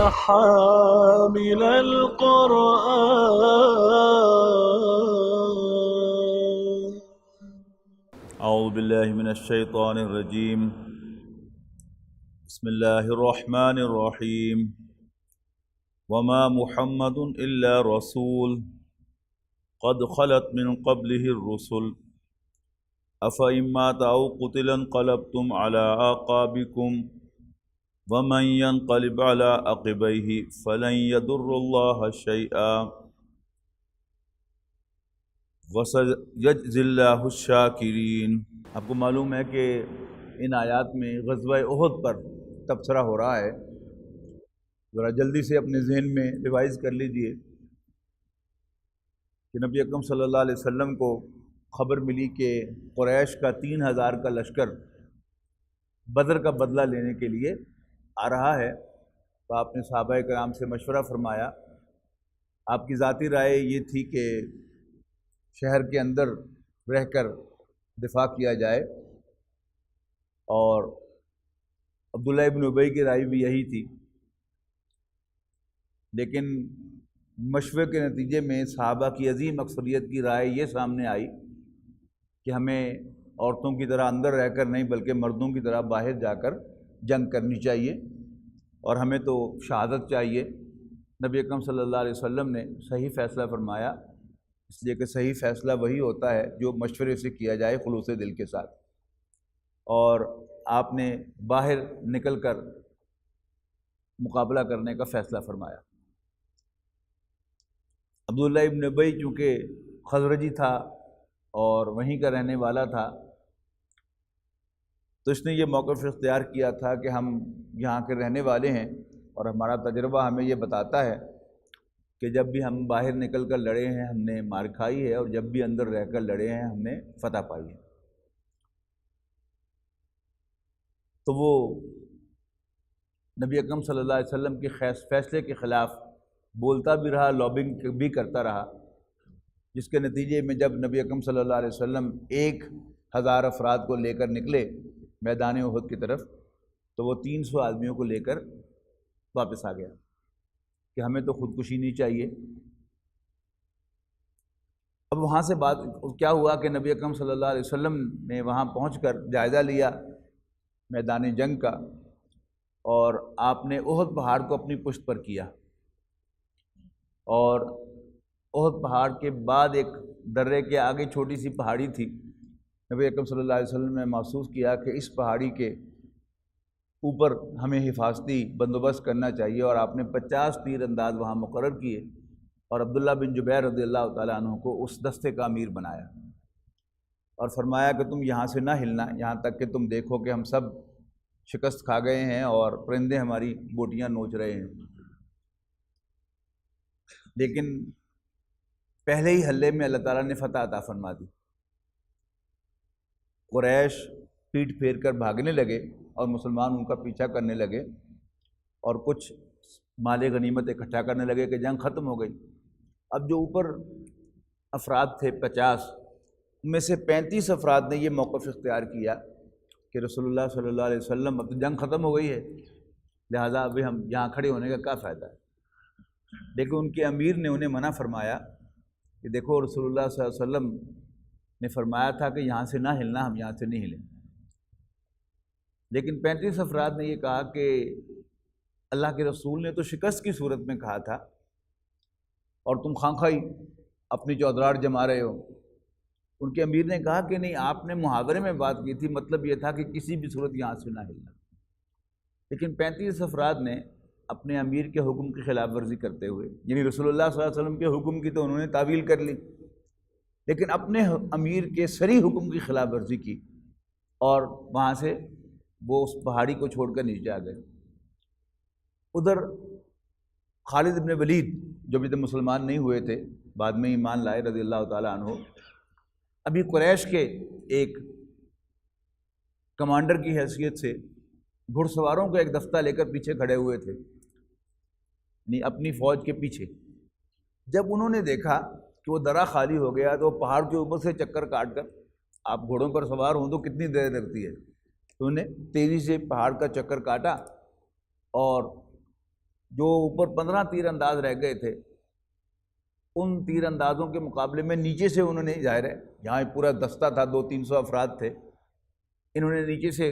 حامل القرآن. اعوذ باللہ من الشیطان الرجیم. بسم اللہ الرحمن الرحیم. وما محمد الا رسول قد خلت من قبله الرسل افإن مات أو قتل انقلبتم على أعقابكم ومن ينقلب على عقبيه فلن يضر الله شيئا وسيجزي الله الشاكرين. آپ کو معلوم ہے کہ ان آیات میں غزوہ احد پر تبصرہ ہو رہا ہے. ذرا جلدی سے اپنے ذہن میں ریوائز کر لیجئے کہ نبی اکرم صلی اللہ علیہ وسلم کو خبر ملی کہ قریش کا 3000 کا لشکر بدر کا بدلہ لینے کے لیے آ رہا ہے. تو آپ نے صحابہ کرام سے مشورہ فرمایا. آپ کی ذاتی رائے یہ تھی کہ شہر کے اندر رہ کر دفاع کیا جائے، اور عبداللہ ابن ابی کی رائے بھی یہی تھی. لیکن مشورے کے نتیجے میں صحابہ کی عظیم اکثریت کی رائے یہ سامنے آئی کہ ہمیں عورتوں کی طرح اندر رہ کر نہیں بلکہ مردوں کی طرح باہر جا کر جنگ کرنی چاہیے، اور ہمیں تو شہادت چاہیے. نبی اکرم صلی اللہ علیہ وسلم نے صحیح فیصلہ فرمایا، اس لیے کہ صحیح فیصلہ وہی ہوتا ہے جو مشورے سے کیا جائے خلوص دل کے ساتھ. اور آپ نے باہر نکل کر مقابلہ کرنے کا فیصلہ فرمایا. عبداللہ ابن ابی چونکہ خزرجی تھا اور وہیں کا رہنے والا تھا، تو اس نے یہ موقف اختیار کیا تھا کہ ہم یہاں کے رہنے والے ہیں اور ہمارا تجربہ ہمیں یہ بتاتا ہے کہ جب بھی ہم باہر نکل کر لڑے ہیں ہم نے مار کھائی ہے، اور جب بھی اندر رہ کر لڑے ہیں ہم نے فتح پائی ہے. تو وہ نبی اکرم صلی اللہ علیہ وسلم کے فیصلے کے خلاف بولتا بھی رہا، لابنگ بھی کرتا رہا، جس کے نتیجے میں جب نبی اکرم صلی اللہ علیہ وسلم 1000 افراد کو لے کر نکلے میدان احد کی طرف، تو وہ 300 آدمیوں کو لے کر واپس آ گیا کہ ہمیں تو خودکشی نہیں چاہیے. اب وہاں سے بات کیا ہوا کہ نبی اکرم صلی اللہ علیہ وسلم نے وہاں پہنچ کر جائزہ لیا میدان جنگ کا، اور آپ نے احد پہاڑ کو اپنی پشت پر کیا، اور احد پہاڑ کے بعد ایک درے کے آگے چھوٹی سی پہاڑی تھی. نبی اکرم صلی اللہ علیہ وسلم نے محسوس کیا کہ اس پہاڑی کے اوپر ہمیں حفاظتی بندوبست کرنا چاہیے، اور آپ نے 50 تیر انداز وہاں مقرر کیے اور عبداللہ بن جبیر رضی اللہ تعالیٰ عنہ کو اس دستے کا امیر بنایا، اور فرمایا کہ تم یہاں سے نہ ہلنا یہاں تک کہ تم دیکھو کہ ہم سب شکست کھا گئے ہیں اور پرندے ہماری بوٹیاں نوچ رہے ہیں. لیکن پہلے ہی حلے میں اللہ تعالیٰ نے فتح عطا فرما دی. قریش پیٹ پھیر کر بھاگنے لگے اور مسلمان ان کا پیچھا کرنے لگے، اور کچھ مال غنیمت اکٹھا کرنے لگے کہ جنگ ختم ہو گئی. اب جو اوپر افراد تھے 50، ان میں سے 35 افراد نے یہ موقف اختیار کیا کہ رسول اللہ صلی اللہ علیہ وسلم اب تو جنگ ختم ہو گئی ہے، لہٰذا ابھی ہم یہاں کھڑے ہونے کا کیا فائدہ ہے. لیکن ان کے امیر نے انہیں منع فرمایا کہ دیکھو رسول اللہ صلی اللہ علیہ وسلم نے فرمایا تھا کہ یہاں سے نہ ہلنا، ہم یہاں سے نہیں ہلیں. لیکن 35 افراد نے یہ کہا کہ اللہ کے رسول نے تو شکست کی صورت میں کہا تھا، اور تم خواہی اپنی چودراہٹ جما رہے ہو. ان کے امیر نے کہا کہ نہیں، آپ نے محاورے میں بات کی تھی، مطلب یہ تھا کہ کسی بھی صورت یہاں سے نہ ہلنا. لیکن 35 افراد نے اپنے امیر کے حکم کی خلاف ورزی کرتے ہوئے، یعنی رسول اللہ صلی اللہ علیہ وسلم کے حکم کی تو انہوں نے تعویل کر لی، لیکن اپنے امیر کے صریح حکم کی خلاف ورزی کی، اور وہاں سے وہ اس پہاڑی کو چھوڑ کر نیچے آ گئے. ادھر خالد ابن ولید جو ابھی تک مسلمان نہیں ہوئے تھے، بعد میں ایمان لائے رضی اللہ تعالیٰ عنہ، ابھی قریش کے ایک کمانڈر کی حیثیت سے گھڑ سواروں کو ایک دفتہ لے کر پیچھے کھڑے ہوئے تھے، یعنی اپنی فوج کے پیچھے. جب انہوں نے دیکھا کہ وہ درہ خالی ہو گیا تو پہاڑ کے اوپر سے چکر کاٹ کر، آپ گھوڑوں پر سوار ہوں تو کتنی دیر لگتی ہے، تو انہیں تیزی سے پہاڑ کا چکر کاٹا اور جو اوپر 15 تیر انداز رہ گئے تھے، ان تیر اندازوں کے مقابلے میں نیچے سے انہوں نے، ظاہر ہے یہاں پورا دستہ تھا، 200-300 افراد تھے، انہوں نے نیچے سے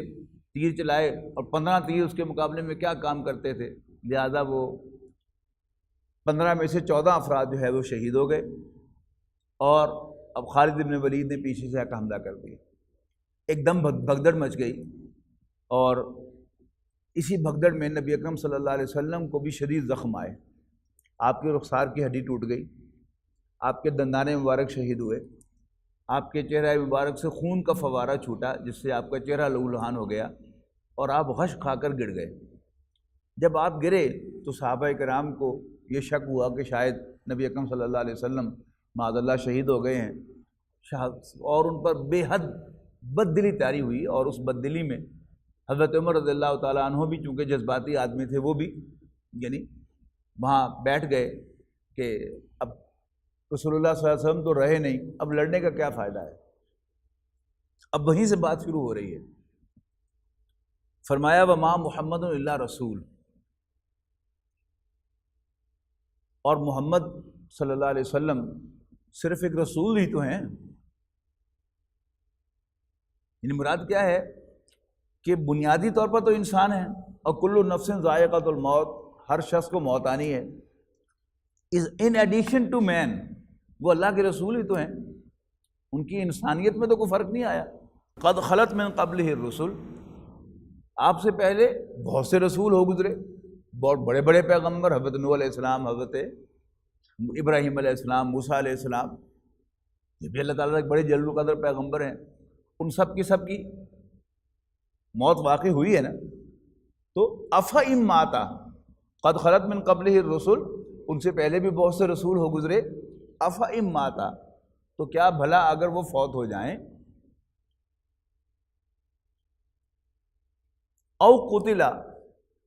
تیر چلائے، اور 15 تیر اس کے مقابلے میں کیا کام کرتے تھے، لہذا وہ 15 میں سے 14 افراد جو ہے وہ شہید ہو گئے، اور اب خالد بن ولید نے پیچھے سے آ حملہ کر دیا۔ ایک دم بھگدڑ مچ گئی، اور اسی بھگدڑ میں نبی اکرم صلی اللہ علیہ وسلم کو بھی شدید زخم آئے، آپ کے رخسار کی ہڈی ٹوٹ گئی، آپ کے دندان مبارک شہید ہوئے، آپ کے چہرہ مبارک سے خون کا فوارہ چھوٹا جس سے آپ کا چہرہ لہولہان ہو گیا، اور آپ غش کھا کر گر گئے۔ جب آپ گرے تو صحابہ کرام کو یہ شک ہوا کہ شاید نبی اکرم صلی اللہ علیہ وسلم معاذ اللہ شہید ہو گئے ہیں، اور ان پر بے حد بد دلی طاری ہوئی، اور اس بد دلی میں حضرت عمر رضی اللہ تعالیٰ عنہ بھی چونکہ جذباتی آدمی تھے، وہ بھی یعنی وہاں بیٹھ گئے کہ اب رسول اللہ صلی اللہ علیہ وسلم تو رہے نہیں، اب لڑنے کا کیا فائدہ ہے۔ اب وہیں سے بات شروع ہو رہی ہے۔ فرمایا وما محمد الا رسول، اور محمد صلی اللہ علیہ وسلم صرف ایک رسول ہی تو ہیں۔ یعنی مراد کیا ہے کہ بنیادی طور پر تو انسان ہیں، اور کل نفس ذائقۃ الموت، ہر شخص کو موت آنی ہے۔ ان ایڈیشن ٹو مین، وہ اللہ کے رسول ہی تو ہیں، ان کی انسانیت میں تو کوئی فرق نہیں آیا۔ قد خلت من قبلہ الرسل، آپ سے پہلے بہت سے رسول ہو گزرے، بہت بڑے بڑے پیغمبر، حضرت نوح علیہ السلام، حضرت ابراہیم علیہ السلام، موسیٰ علیہ السلام، یہ بھی اللہ تعالیٰ کے بڑے جلیل القدر پیغمبر ہیں، ان سب کی موت واقع ہوئی ہے نا۔ تو افئن ماتا، قد خلت من قبلہ الرسل، ان سے پہلے بھی بہت سے رسول ہو گزرے، افئن ماتا، تو کیا بھلا اگر وہ فوت ہو جائیں، او قتلا،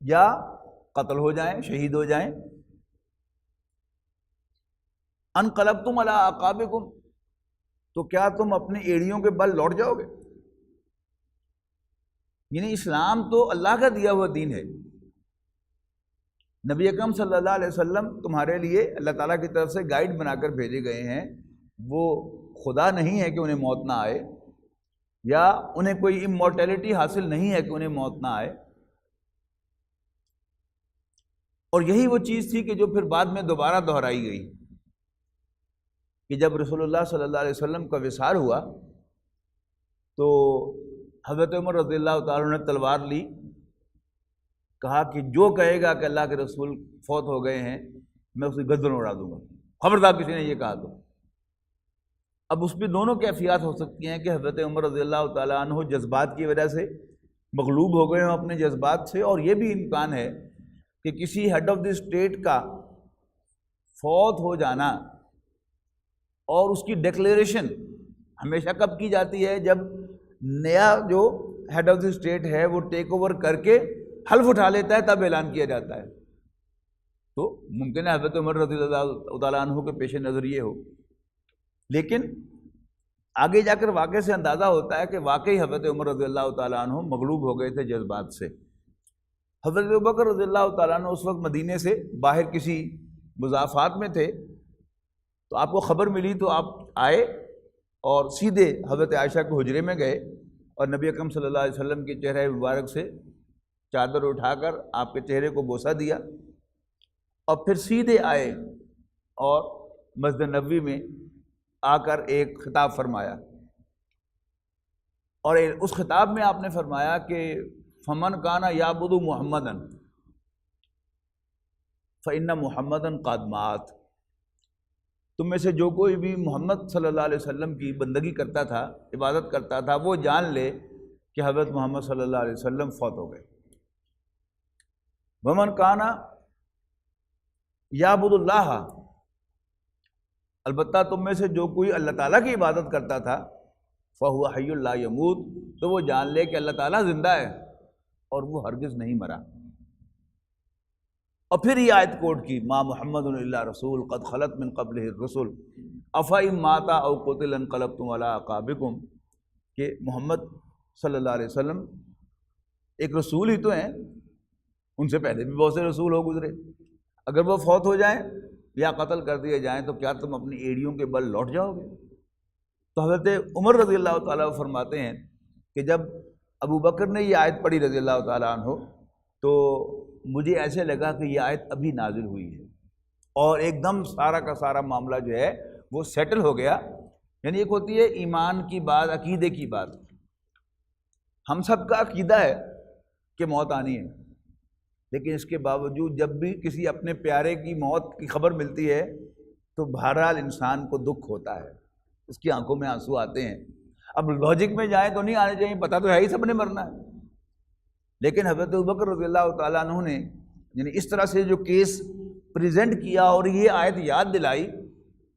یا قتل ہو جائیں، شہید ہو جائیں، انقلبتم علی اعقابکم، تو کیا تم اپنی ایڑیوں کے بل لوٹ جاؤ گے؟ یعنی اسلام تو اللہ کا دیا ہوا دین ہے، نبی اکرم صلی اللہ علیہ وسلم تمہارے لیے اللہ تعالیٰ کی طرف سے گائیڈ بنا کر بھیجے گئے ہیں، وہ خدا نہیں ہے کہ انہیں موت نہ آئے، یا انہیں کوئی امورٹیلٹی حاصل نہیں ہے کہ انہیں موت نہ آئے۔ اور یہی وہ چیز تھی کہ جو پھر بعد میں دوبارہ دہرائی گئی، کہ جب رسول اللہ صلی اللہ علیہ وسلم کا وصال ہوا تو حضرت عمر رضی اللہ تعالیٰ نے تلوار لی، کہا کہ جو کہے گا کہ اللہ کے رسول فوت ہو گئے ہیں میں اسے گردن اڑا دوں گا، خبردار کسی نے یہ کہا تو۔ اب اس پہ دونوں کیفیات ہو سکتی ہیں کہ حضرت عمر رضی اللہ تعالیٰ عنہ جذبات کی وجہ سے مغلوب ہو گئے ہوں اپنے جذبات سے، اور یہ بھی امکان ہے کہ کسی ہیڈ آف دی اسٹیٹ کا فوت ہو جانا اور اس کی ڈکلیریشن ہمیشہ کب کی جاتی ہے؟ جب نیا جو ہیڈ آف دی اسٹیٹ ہے وہ ٹیک اوور کر کے حلف اٹھا لیتا ہے، تب اعلان کیا جاتا ہے۔ تو ممکن ہے حضرت عمر رضی اللہ تعالیٰ عنہ کے پیش نظر یہ ہو، لیکن آگے جا کر واقعے سے اندازہ ہوتا ہے کہ واقعی حضرت عمر رضی اللہ تعالیٰ عنہ مغلوب ہو گئے تھے جذبات سے۔ حضرت ابوبکر رضی اللہ تعالیٰ عنہ اس وقت مدینے سے باہر کسی مضافات میں تھے، تو آپ کو خبر ملی تو آپ آئے اور سیدھے حضرت عائشہ کے حجرے میں گئے، اور نبی اکرم صلی اللہ علیہ وسلم کے چہرہ مبارک سے چادر اٹھا کر آپ کے چہرے کو بوسہ دیا، اور پھر سیدھے آئے اور مسجد نبوی میں آ کر ایک خطاب فرمایا، اور اس خطاب میں آپ نے فرمایا کہ فمن کان یعبد محمدا فإن محمدا قد مات، تم میں سے جو کوئی بھی محمد صلی اللہ علیہ وسلم کی بندگی کرتا تھا، عبادت کرتا تھا، وہ جان لے کہ حضرت محمد صلی اللہ علیہ وسلم فوت ہو گئے۔ ومن کان یعبد اللہ، البتہ تم میں سے جو کوئی اللہ تعالیٰ کی عبادت کرتا تھا، فہو حی لا یموت، تو وہ جان لے کہ اللہ تعالیٰ زندہ ہے اور وہ ہرگز نہیں مرا۔ اور پھر یہ آیت کوٹ کی، ما محمد الا رسول قد خلت من قبلہ الرسل افئن مات او قتل انقلبتم علی اعقابکم، کہ محمد صلی اللہ علیہ وسلم ایک رسول ہی تو ہیں، ان سے پہلے بھی بہت سے رسول ہو گزرے، اگر وہ فوت ہو جائیں یا قتل کر دیے جائیں تو کیا تم اپنی ایڑیوں کے بل لوٹ جاؤ گے؟ تو حضرت عمر رضی اللہ تعالیٰ فرماتے ہیں کہ جب ابو بکر نے یہ آیت پڑھی رضی اللہ تعالیٰ عنہ تو مجھے ایسے لگا کہ یہ آیت ابھی نازل ہوئی ہے، اور ایک دم سارا کا سارا معاملہ جو ہے وہ سیٹل ہو گیا۔ یعنی ایک ہوتی ہے ایمان کی بات، عقیدے کی بات، ہم سب کا عقیدہ ہے کہ موت آنی ہے، لیکن اس کے باوجود جب بھی کسی اپنے پیارے کی موت کی خبر ملتی ہے تو بہرحال انسان کو دکھ ہوتا ہے، اس کی آنکھوں میں آنسو آتے ہیں۔ اب لاجک میں جائیں تو نہیں آنے چاہیے، پتہ تو ہے ہی سب نے مرنا ہے، لیکن حضرت ابوبکر رضی اللہ تعالیٰ عنہ نے یعنی اس طرح سے جو کیس پریزنٹ کیا اور یہ آیت یاد دلائی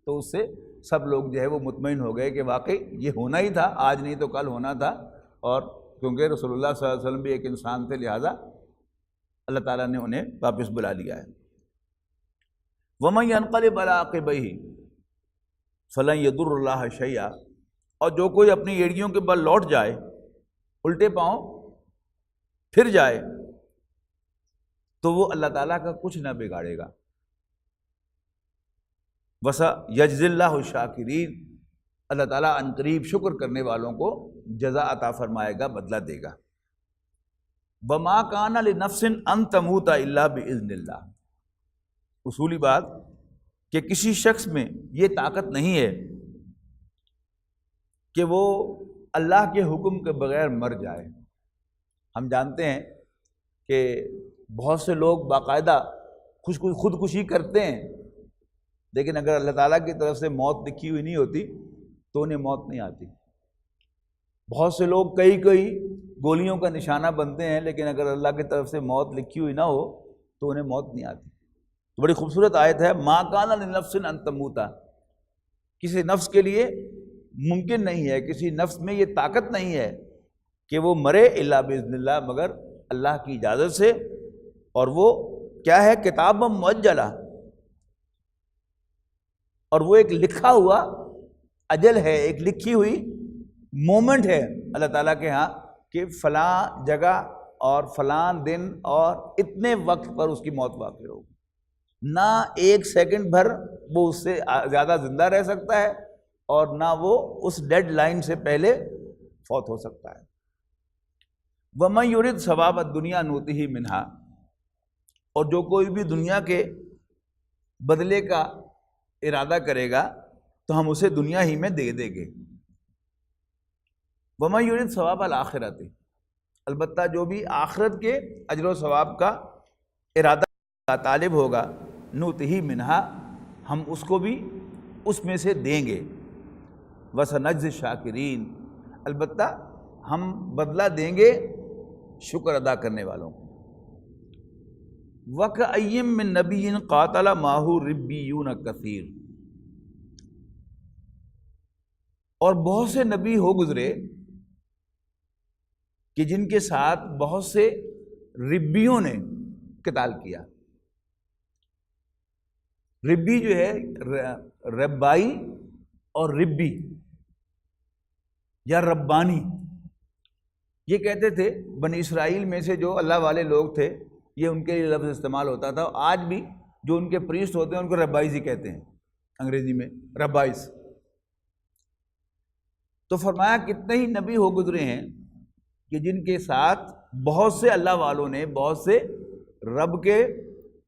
تو اس سے سب لوگ جو ہے وہ مطمئن ہو گئے کہ واقعی یہ ہونا ہی تھا، آج نہیں تو کل ہونا تھا، اور کیونکہ رسول اللہ صلی اللہ علیہ وسلم بھی ایک انسان تھے لہٰذا اللہ تعالیٰ نے انہیں واپس بلا لیا ہے۔ وَمَن يَنْقَلِبْ عَلَىٰ عَقِبَيْهِ فَلَن يَضُرَّ اللَّهَ شَيْئًا، اور جو کوئی اپنی ایڑیوں کے بل لوٹ جائے، الٹے پاؤں پھر جائے، تو وہ اللہ تعالیٰ کا کچھ نہ بگاڑے گا۔ وَسَيَجْزِي اللَّهُ الشَّاكِرِينَ، اللہ تعالیٰ عنقریب شکر کرنے والوں کو جزا عطا فرمائے گا، بدلہ دے گا۔ وَمَا كَانَ لِنَفْسٍ أَن تَمُوتَ إِلَّا بِإِذْنِ اللَّهِ، اصولی بات کہ کسی شخص میں یہ طاقت نہیں ہے کہ وہ اللہ کے حکم کے بغیر مر جائے۔ ہم جانتے ہیں کہ بہت سے لوگ باقاعدہ خودکشی کرتے ہیں، لیکن اگر اللہ تعالیٰ کی طرف سے موت لکھی ہوئی نہیں ہوتی تو انہیں موت نہیں آتی۔ بہت سے لوگ کئی گولیوں کا نشانہ بنتے ہیں، لیکن اگر اللہ کی طرف سے موت لکھی ہوئی نہ ہو تو انہیں موت نہیں آتی۔ تو بڑی خوبصورت آیت ہے، ما کان لنفس ان تموت، کسی نفس کے لیے ممکن نہیں ہے، کسی نفس میں یہ طاقت نہیں ہے کہ وہ مرے الا باذن اللہ، مگر اللہ کی اجازت سے، اور وہ کیا ہے؟ کتاب مؤجلہ، اور وہ ایک لکھا ہوا اجل ہے، ایک لکھی ہوئی مومنٹ ہے اللہ تعالیٰ کے ہاں کہ فلاں جگہ اور فلاں دن اور اتنے وقت پر اس کی موت واقع ہوگی۔ نہ ایک سیکنڈ بھر وہ اس سے زیادہ زندہ رہ سکتا ہے اور نہ وہ اس ڈیڈ لائن سے پہلے فوت ہو سکتا ہے۔ وَمَن يُرِدْ ثَوَابَ الدُّنْيَا نُؤْتِهِ مِنْهَا، اور جو کوئی بھی دنیا کے بدلے کا ارادہ کرے گا تو ہم اسے دنیا ہی میں دے دیں گے۔ وَمَن يُرِدْ ثَوَابَ الْآخِرَةِ، البتہ جو بھی آخرت کے اجر و ثواب کا ارادہ طالب ہوگا، نُؤْتِهِ مِنْهَا، ہم اس کو بھی اس میں سے دیں گے۔ وَسَنَجْزِي الشَّاكِرِينَ، البتہ ہم بدلہ دیں گے شکر ادا کرنے والوں کو۔ وَكَأَيٍّ مِّن نَبِيٍّ قَاتَلَ مَعَهُ رِبِّيُّونَ كَثِيرٌ، اور بہت سے نبی ہو گزرے کہ جن کے ساتھ بہت سے ربیوں نے قتال کیا۔ ربی جو ہے ربائی اور ربی یا ربانی، یہ کہتے تھے بنی اسرائیل میں سے جو اللہ والے لوگ تھے، یہ ان کے لیے لفظ استعمال ہوتا تھا۔ آج بھی جو ان کے پریسٹ ہوتے ہیں ان کو ربائز ہی کہتے ہیں، انگریزی میں ربائز۔ تو فرمایا کتنے ہی نبی ہو گزرے ہیں کہ جن کے ساتھ بہت سے اللہ والوں نے، بہت سے رب کے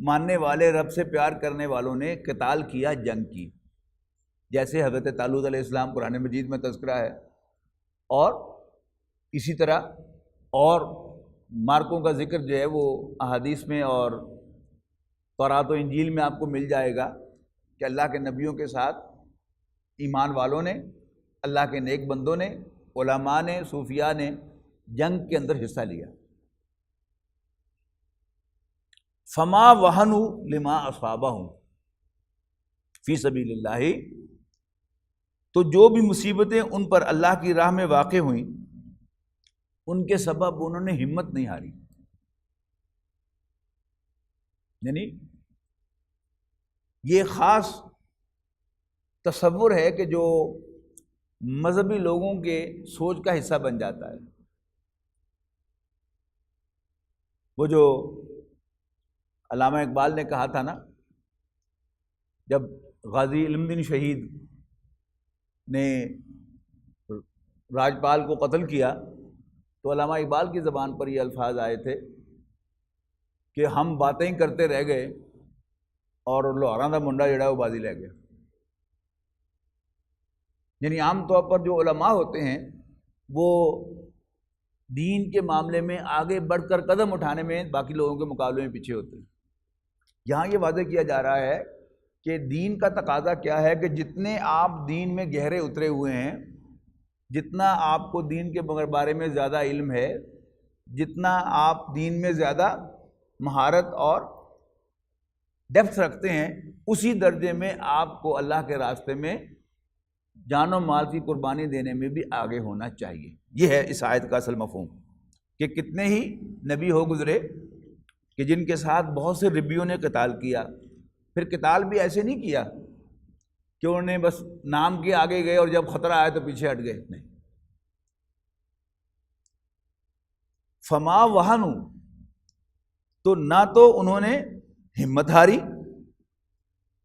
ماننے والے، رب سے پیار کرنے والوں نے قتال کیا، جنگ کی، جیسے حضرت طالوت علیہ السلام قرآن مجید میں تذکرہ ہے، اور اسی طرح اور مارکوں کا ذکر جو ہے وہ احادیث میں اور تورات و انجیل میں آپ کو مل جائے گا کہ اللہ کے نبیوں کے ساتھ ایمان والوں نے، اللہ کے نیک بندوں نے، علماء نے، صوفیاء نے جنگ کے اندر حصہ لیا۔ فما وہنوا لما اصابہم فی سبیل اللہ، تو جو بھی مصیبتیں ان پر اللہ کی راہ میں واقع ہوئیں ان کے سبب انہوں نے ہمت نہیں ہاری۔ یعنی یہ خاص تصور ہے کہ جو مذہبی لوگوں کے سوچ کا حصہ بن جاتا ہے۔ وہ جو علامہ اقبال نے کہا تھا نا، جب غازی علم دین شہید نے راجپال کو قتل کیا تو علامہ اقبال کی زبان پر یہ الفاظ آئے تھے کہ ہم باتیں ہی کرتے رہ گئے اور لوہاراں دا منڈا جڑا وہ بازی لے گیا۔ یعنی عام طور پر جو علماء ہوتے ہیں وہ دین کے معاملے میں آگے بڑھ کر قدم اٹھانے میں باقی لوگوں کے مقابلے میں پیچھے ہوتے ہیں۔ یہاں یہ واضح کیا جا رہا ہے کہ دین کا تقاضا کیا ہے کہ جتنے آپ دین میں گہرے اترے ہوئے ہیں، جتنا آپ کو دین کے بارے میں زیادہ علم ہے، جتنا آپ دین میں زیادہ مہارت اور ڈیپتھ رکھتے ہیں، اسی درجے میں آپ کو اللہ کے راستے میں جان و مال کی قربانی دینے میں بھی آگے ہونا چاہیے۔ یہ ہے اس آیت کا اصل مفہوم، کہ کتنے ہی نبی ہو گزرے کہ جن کے ساتھ بہت سے ربیوں نے قتال کیا، پھر قتال بھی ایسے نہیں کیا کہ انہوں نے بس نام کے آگے گئے اور جب خطرہ آیا تو پیچھے ہٹ گئے، نہیں۔ فما وہنوا، تو نہ تو انہوں نے ہمت ہاری،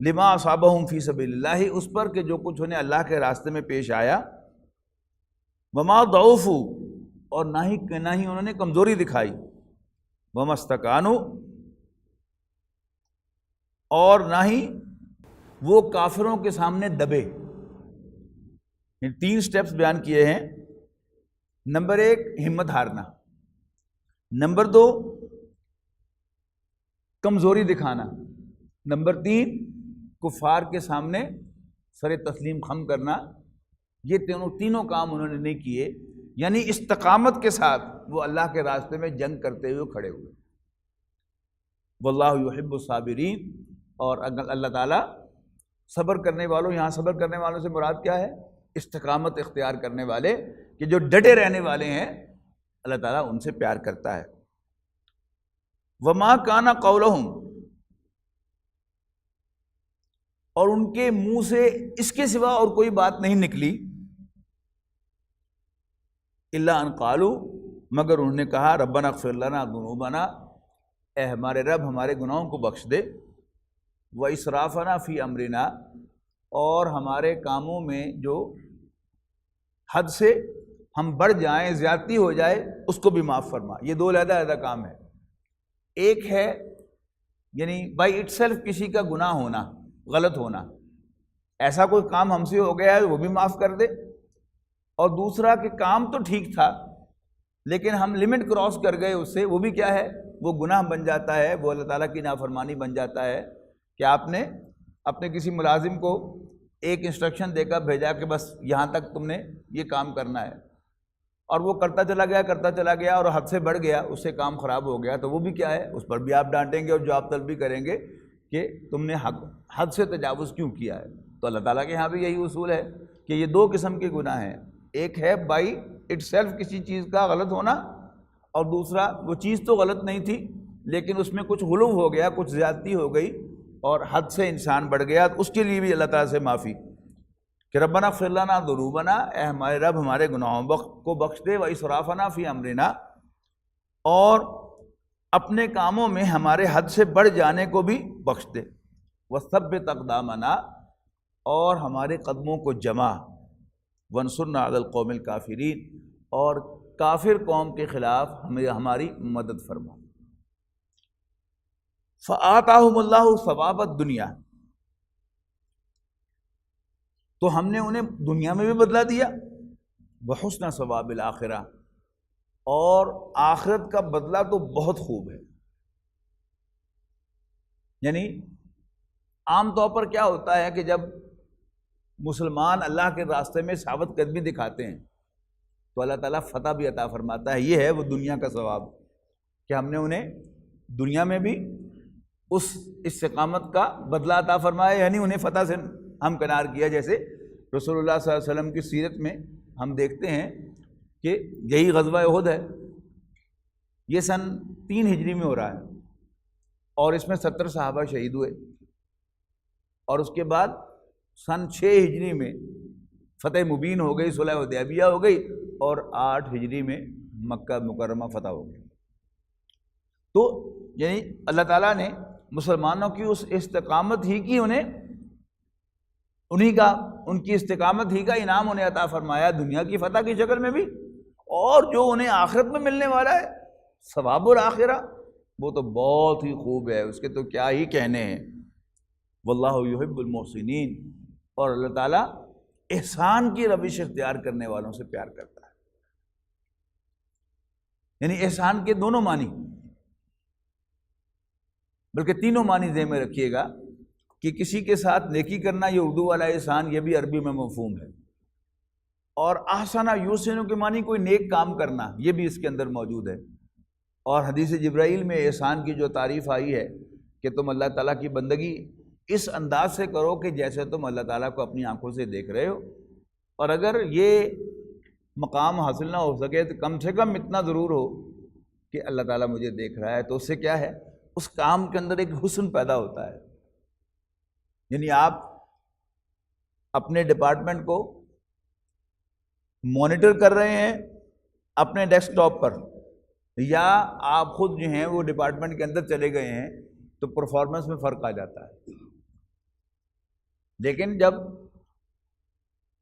لما اصابہم فی سبیل اللہ، اس پر کہ جو کچھ انہیں اللہ کے راستے میں پیش آیا، وما ضعفوا، اور نہ ہی انہوں نے کمزوری دکھائی، وما استکانوا، اور نہ ہی وہ کافروں کے سامنے دبے۔ یہ 3 سٹیپس بیان کیے ہیں۔ نمبر 1 ہمت ہارنا، نمبر 2 کمزوری دکھانا، نمبر 3 کفار کے سامنے سر تسلیم خم کرنا۔ یہ تینوں کام انہوں نے نہیں کیے، یعنی استقامت کے ساتھ وہ اللہ کے راستے میں جنگ کرتے ہوئے کھڑے ہوئے۔ واللہ یحب الصابرین، اور اگر اللہ تعالیٰ صبر کرنے والوں، یہاں صبر کرنے والوں سے مراد کیا ہے؟ استقامت اختیار کرنے والے، کہ جو ڈٹے رہنے والے ہیں، اللہ تعالیٰ ان سے پیار کرتا ہے۔ وما کان قولہم، اور ان کے منہ سے اس کے سوا اور کوئی بات نہیں نکلی، الا ان قالوا، مگر انہوں نے کہا ربنا اغفر لنا ذنوبنا، اے ہمارے رب ہمارے گناہوں کو بخش دے، واسرافنا فی امرنا، اور ہمارے کاموں میں جو حد سے ہم بڑھ جائیں، زیادتی ہو جائے، اس کو بھی معاف فرما۔ یہ 2 علیحدہ کام ہے۔ ایک ہے یعنی بائی اٹ سیلف کسی کا گناہ ہونا، غلط ہونا، ایسا کوئی کام ہم سے ہو گیا ہے وہ بھی معاف کر دے، اور دوسرا کہ کام تو ٹھیک تھا لیکن ہم لمٹ کراس کر گئے اس سے، وہ بھی کیا ہے؟ وہ گناہ بن جاتا ہے، وہ اللہ تعالیٰ کی نافرمانی بن جاتا ہے، کہ آپ نے اپنے کسی ملازم کو ایک انسٹرکشن دے کر بھیجا کہ بس یہاں تک تم نے یہ کام کرنا ہے، اور وہ کرتا چلا گیا اور حد سے بڑھ گیا، اس سے کام خراب ہو گیا، تو وہ بھی کیا ہے؟ اس پر بھی آپ ڈانٹیں گے اور جواب طلب بھی کریں گے کہ تم نے حد سے تجاوز کیوں کیا ہے۔ تو اللہ تعالیٰ کے یہاں بھی یہی اصول ہے کہ یہ 2 قسم کے گناہ ہیں، ایک ہے بائی اٹ سیلف کسی چیز کا غلط ہونا، اور دوسرا وہ چیز تو غلط نہیں تھی لیکن اس میں کچھ غلو ہو گیا، کچھ زیادتی ہو گئی اور حد سے انسان بڑھ گیا، اس کے لیے بھی اللہ تعالیٰ سے معافی، کہ ربنا اغفر لنا ذنوبنا، اے ہمارے رب ہمارے گناہوں کو بخش دے، واسرافنا فی امرنا، اور اپنے کاموں میں ہمارے حد سے بڑھ جانے کو بھی بخش دے، وثبت اقدامنا، اور ہمارے قدموں کو جما، وانصرنا علی القوم الکافرین، اور کافر قوم کے خلاف ہماری مدد فرما۔ فآتاہم اللہ ثواب الدنیا، تو ہم نے انہیں دنیا میں بھی بدلہ دیا، وحسن ثواب الآخرہ، اور آخرت کا بدلہ تو بہت خوب ہے۔ یعنی عام طور پر کیا ہوتا ہے کہ جب مسلمان اللہ کے راستے میں ثابت قدمی دکھاتے ہیں تو اللہ تعالیٰ فتح بھی عطا فرماتا ہے۔ یہ ہے وہ دنیا کا ثواب، کہ ہم نے انہیں دنیا میں بھی اس استقامت کا بدلہ عطا فرمایا، یعنی انہیں فتح سے ہم کنار کیا۔ جیسے رسول اللہ صلی اللہ علیہ وسلم کی سیرت میں ہم دیکھتے ہیں کہ یہی غزوہ احد ہے، یہ سن 3 ہجری میں ہو رہا ہے، اور اس میں 70 صحابہ شہید ہوئے، اور اس کے بعد سن 6 ہجری میں فتح مبین ہو گئی، صلح حدیبیہ ہو گئی، اور 8 ہجری میں مکہ مکرمہ فتح ہو گئی۔ تو یعنی اللہ تعالیٰ نے مسلمانوں کی اس استقامت ہی کی ان کی استقامت ہی کا انعام انہیں عطا فرمایا دنیا کی فتح کی شکل میں بھی، اور جو انہیں آخرت میں ملنے والا ہے ثواب الآخرہ وہ تو بہت ہی خوب ہے، اس کے تو کیا ہی کہنے ہیں۔ واللہ یحب المحسنین، اور اللہ تعالیٰ احسان کی روش اختیار کرنے والوں سے پیار کرتا ہے۔ یعنی احسان کے دونوں معنی، بلکہ تینوں معنی ذہن میں رکھیے گا کہ کسی کے ساتھ نیکی کرنا، یہ اردو والا احسان، یہ بھی عربی میں مفہوم ہے، اور احسن یحسن کے معنی کوئی نیک کام کرنا، یہ بھی اس کے اندر موجود ہے۔ اور حدیث جبرائیل میں احسان کی جو تعریف آئی ہے کہ تم اللہ تعالیٰ کی بندگی اس انداز سے کرو کہ جیسے تم اللہ تعالیٰ کو اپنی آنکھوں سے دیکھ رہے ہو، اور اگر یہ مقام حاصل نہ ہو سکے تو کم سے کم اتنا ضرور ہو کہ اللہ تعالیٰ مجھے دیکھ رہا ہے، تو اس سے کیا ہے، اس کام کے اندر ایک حسن پیدا ہوتا ہے۔ یعنی آپ اپنے ڈپارٹمنٹ کو مانیٹر کر رہے ہیں اپنے ڈیسک ٹاپ پر، یا آپ خود جو ہیں وہ ڈپارٹمنٹ کے اندر چلے گئے ہیں، تو پرفارمنس میں فرق آ جاتا ہے۔ لیکن جب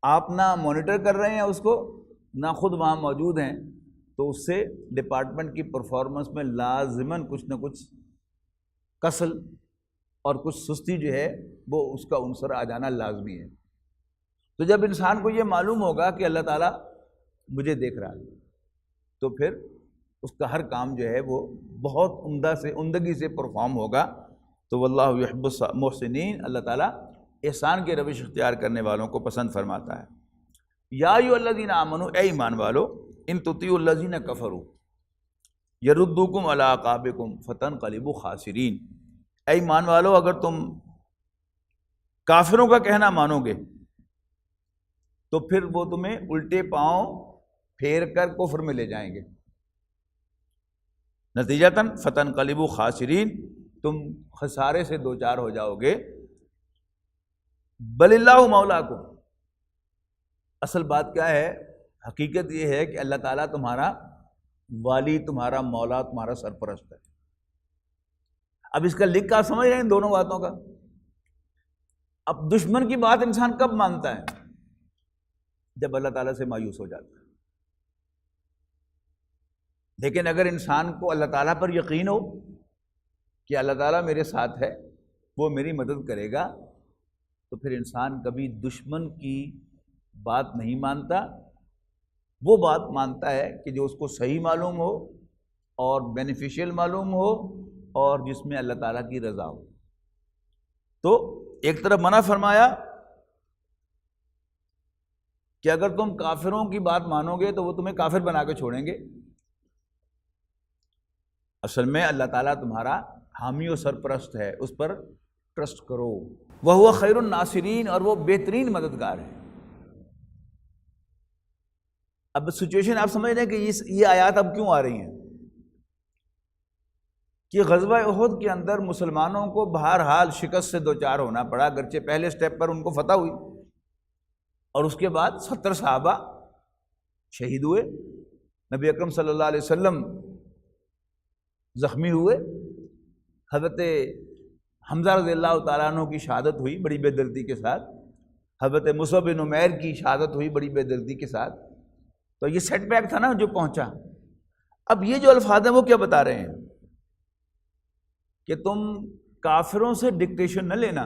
آپ نہ مانیٹر کر رہے ہیں اس کو، نہ خود وہاں موجود ہیں، تو اس سے ڈپارٹمنٹ کی پرفارمنس میں لازماً کچھ نہ کچھ کسل اور کچھ سستی جو ہے وہ اس کا عنصر آ جانا لازمی ہے۔ تو جب انسان کو یہ معلوم ہوگا کہ اللہ تعالیٰ مجھے دیکھ رہا ہے، تو پھر اس کا ہر کام جو ہے وہ بہت عمدگی سے پرفارم ہوگا۔ تو واللہ یحب المحسنین، اللہ تعالیٰ احسان کے روش اختیار کرنے والوں کو پسند فرماتا ہے۔ یا ایھا الذین آمنوا، اے ایمان والو، ان تطیعوا الذین کفروا یردوکم علی اعقابکم فتنقلبوا خاسرین، اے ایمان والو اگر تم کافروں کا کہنا مانو گے تو پھر وہ تمہیں الٹے پاؤں پھیر کر کفر میں لے جائیں گے، نتیجتاً فتنقلبوا خاسرین، تم خسارے سے دوچار ہو جاؤ گے۔ بل اللہ مولاکم، اصل بات کیا ہے، حقیقت یہ ہے کہ اللہ تعالیٰ تمہارا والی، تمہارا مولا، تمہارا سرپرست ہے۔ اب اس کا لنک آپ سمجھ رہے ہیں ان دونوں باتوں کا؟ اب دشمن کی بات انسان کب مانتا ہے؟ جب اللہ تعالیٰ سے مایوس ہو جاتا ہے۔ لیکن اگر انسان کو اللہ تعالیٰ پر یقین ہو کہ اللہ تعالیٰ میرے ساتھ ہے، وہ میری مدد کرے گا، تو پھر انسان کبھی دشمن کی بات نہیں مانتا، وہ بات مانتا ہے کہ جو اس کو صحیح معلوم ہو اور بینیفیشیل معلوم ہو اور جس میں اللہ تعالیٰ کی رضا ہو۔ تو ایک طرف منع فرمایا کہ اگر تم کافروں کی بات مانو گے تو وہ تمہیں کافر بنا کے چھوڑیں گے۔ اصل میں اللہ تعالیٰ تمہارا حامی و سرپرست ہے، اس پر ٹرسٹ کرو۔ وَهُوَ خَيْرُ النَّاصِرِينَ، اور وہ بہترین مددگار ہے۔ اب سچویشن آپ سمجھ رہے ہیں کہ یہ آیات اب کیوں آ رہی ہیں؟ کہ غزوہ احد کے اندر مسلمانوں کو بہرحال شکست سے دوچار ہونا پڑا، اگرچہ پہلے سٹیپ پر ان کو فتح ہوئی، اور اس کے بعد 70 صحابہ شہید ہوئے، نبی اکرم صلی اللہ علیہ وسلم زخمی ہوئے، حضرت حمزہ رضی اللہ تعالیٰ عنہ کی شہادت ہوئی بڑی بے دردی کے ساتھ، حضرت مصعب بن عمیر کی شہادت ہوئی بڑی بے دردی کے ساتھ۔ تو یہ سیٹ بیک تھا نا جو پہنچا۔ اب یہ جو الفاظ ہیں وہ کیا بتا رہے ہیں کہ تم کافروں سے ڈکٹیشن نہ لینا۔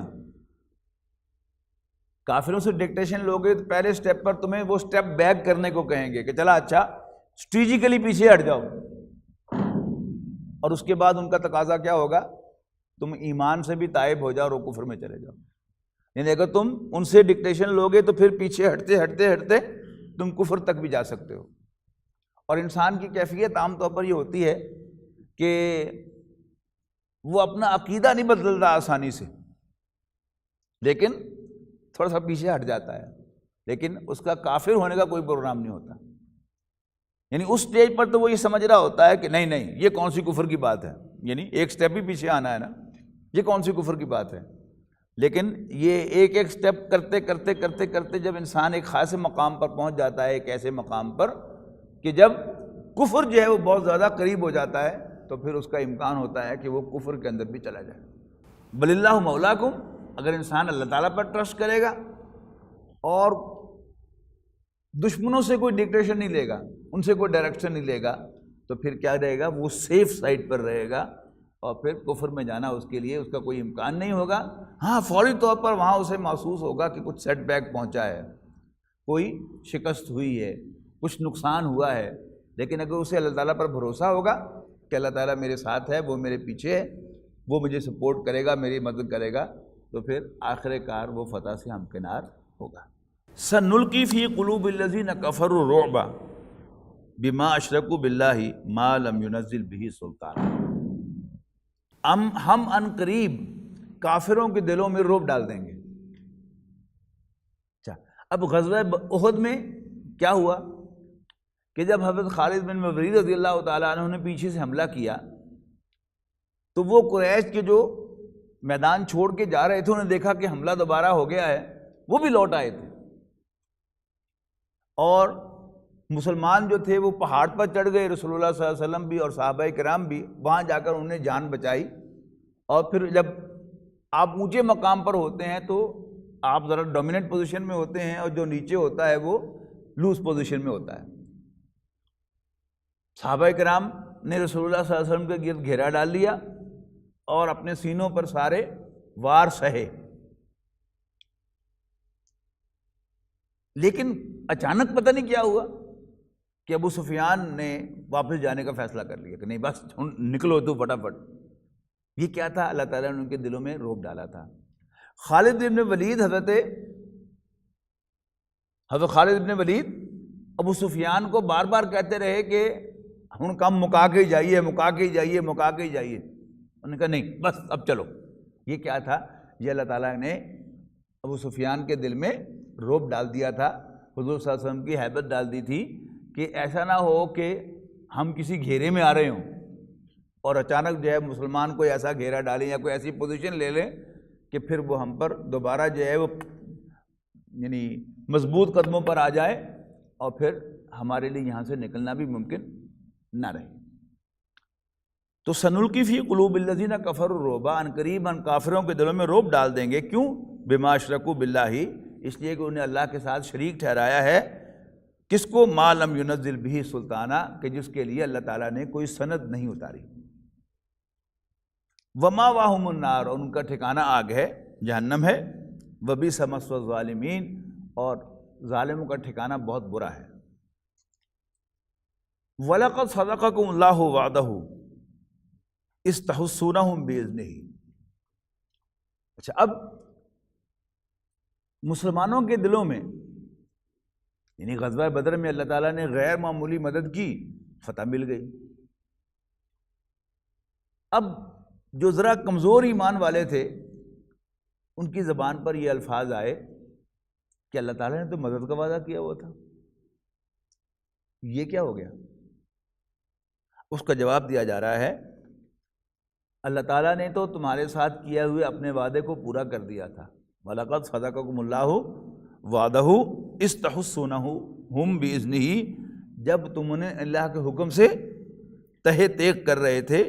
کافروں سے ڈکٹیشن لوگے تو پہلے سٹیپ پر تمہیں وہ سٹیپ بیک کرنے کو کہیں گے کہ چلا اچھا اسٹریٹجیکلی پیچھے ہٹ جاؤ، اور اس کے بعد ان کا تقاضا کیا ہوگا، تم ایمان سے بھی تائب ہو جاؤ اور کفر میں چلے جاؤ۔ یعنی اگر تم ان سے ڈکٹیشن لوگے تو پھر پیچھے ہٹتے ہٹتے ہٹتے تم کفر تک بھی جا سکتے ہو۔ اور انسان کی کیفیت عام طور پر یہ ہوتی ہے کہ وہ اپنا عقیدہ نہیں بدلتا آسانی سے، لیکن تھوڑا سا پیچھے ہٹ جاتا ہے، لیکن اس کا کافر ہونے کا کوئی پروگرام نہیں ہوتا۔ یعنی اس سٹیج پر تو وہ یہ سمجھ رہا ہوتا ہے کہ نہیں نہیں یہ کون سی کفر کی بات ہے، یعنی ایک سٹیپ بھی پیچھے آنا ہے نا، یہ کون سی کفر کی بات ہے۔ لیکن یہ ایک ایک سٹیپ کرتے کرتے کرتے کرتے جب انسان ایک خاص مقام پر پہنچ جاتا ہے، ایک ایسے مقام پر کہ جب کفر جو ہے وہ بہت زیادہ قریب ہو جاتا ہے، تو پھر اس کا امکان ہوتا ہے کہ وہ کفر کے اندر بھی چلا جائے۔ بل اللہ مولاکم، اگر انسان اللہ تعالیٰ پر ٹرسٹ کرے گا اور دشمنوں سے کوئی ڈکٹیشن نہیں لے گا، ان سے کوئی ڈائریکشن نہیں لے گا، تو پھر کیا رہے گا؟ وہ سیف سائڈ پر رہے گا، اور پھر کفر میں جانا اس کے لیے اس کا کوئی امکان نہیں ہوگا۔ ہاں فوری طور پر وہاں اسے محسوس ہوگا کہ کچھ سیٹ بیک پہنچا ہے، کوئی شکست ہوئی ہے، کچھ نقصان ہوا ہے، لیکن اگر اسے اللہ تعالیٰ پر بھروسہ ہوگا کہ اللہ تعالیٰ میرے ساتھ ہے، وہ میرے پیچھے ہے، وہ مجھے سپورٹ کرے گا، میری مدد کرے گا، تو پھر آخر کار وہ فتح سے ہمکنار ہوگا۔ سنلقی فی قلوب الذین کفروا الرعب بما اشرکوا باللہ ما لم ینزل بہ سلطان۔ ہم ان قریب کافروں کے دلوں میں رعب ڈال دیں گے۔ اچھا، اب غزوہ احد میں کیا ہوا کہ جب حضرت خالد بن ولید رضی اللہ تعالیٰ عنہ نے پیچھے سے حملہ کیا تو وہ قریش کے جو میدان چھوڑ کے جا رہے تھے انہوں نے دیکھا کہ حملہ دوبارہ ہو گیا ہے، وہ بھی لوٹ آئے تھے، اور مسلمان جو تھے وہ پہاڑ پر چڑھ گئے، رسول اللہ صلی اللہ علیہ وسلم بھی اور صحابہ کرام بھی، وہاں جا کر انہوں نے جان بچائی۔ اور پھر جب آپ اونچے مقام پر ہوتے ہیں تو آپ ذرا ڈومیننٹ پوزیشن میں ہوتے ہیں، اور جو نیچے ہوتا ہے وہ لوز پوزیشن میں ہوتا ہے۔ صحابہ کرام نے رسول اللہ صلی اللہ علیہ وسلم کے گرد گھیرا ڈال لیا اور اپنے سینوں پر سارے وار سہے، لیکن اچانک پتہ نہیں کیا ہوا کہ ابو سفیان نے واپس جانے کا فیصلہ کر لیا کہ نہیں بس نکلو تو فٹافٹ۔ یہ کیا تھا؟ اللہ تعالیٰ نے ان کے دلوں میں رعب ڈالا تھا۔ خالد بن ولید حضرت خالد بن ولید ابو سفیان کو بار بار کہتے رہے کہ ہن کم مکا کے جائیے، مکا کے جائیے، مکا کے جائیے۔ انہوں نے کہا نہیں بس اب چلو۔ یہ کیا تھا؟ یہ اللہ تعالیٰ نے ابو سفیان کے دل میں رعب ڈال دیا تھا، حضور صلی اللہ علیہ وسلم کی ہیبت ڈال دی تھی کہ ایسا نہ ہو کہ ہم کسی گھیرے میں آ رہے ہوں اور اچانک جو ہے مسلمان کوئی ایسا گھیرا ڈالیں یا کوئی ایسی پوزیشن لے لیں کہ پھر وہ ہم پر دوبارہ جو ہے وہ یعنی مضبوط قدموں پر آ جائے اور پھر ہمارے لیے یہاں سے نکلنا بھی ممکن نہ رہے۔ تو سنلقی فی قلوب الذین کفروا الرعب، ان قریب ان کافروں کے دلوں میں رعب ڈال دیں گے۔ کیوں؟ بما اشرکوا باللہ، اس لیے کہ انہیں اللہ کے ساتھ شریک ٹھہرایا ہے۔ کس کو؟ ما لم ینزل بہ سلطانہ، کہ جس کے لیے اللہ تعالیٰ نے کوئی سند نہیں اتاری۔ ومأواہم النار، اور ان کا ٹھکانہ آگ ہے، جہنم ہے۔ وبئس مثوى الظالمین، اور ظالموں کا ٹھکانہ بہت برا ہے۔ وَلَقَدْ صَدَقَكُمُ اللَّهُ وَعْدَهُ إِذْ تَحُسُّونَهُم بِإِذْنِهِ۔ اچھا، اب مسلمانوں کے دلوں میں یعنی غزوہ بدر میں اللہ تعالیٰ نے غیر معمولی مدد کی، فتح مل گئی۔ اب جو ذرا کمزور ایمان والے تھے ان کی زبان پر یہ الفاظ آئے کہ اللہ تعالیٰ نے تو مدد کا وعدہ کیا ہوا تھا، یہ کیا ہو گیا؟ اس کا جواب دیا جا رہا ہے اللہ تعالیٰ نے تو تمہارے ساتھ کیا ہوئے اپنے وعدے کو پورا کر دیا تھا۔ وَلَقَدْ صَدَقَكُمُ اللَّهُ وَعْدَهُ إِذْ تَحُسُّونَهُم بِإِذْنِهِ، جب تم انہیں اللہ کے حکم سے تہہ تیغ کر رہے تھے،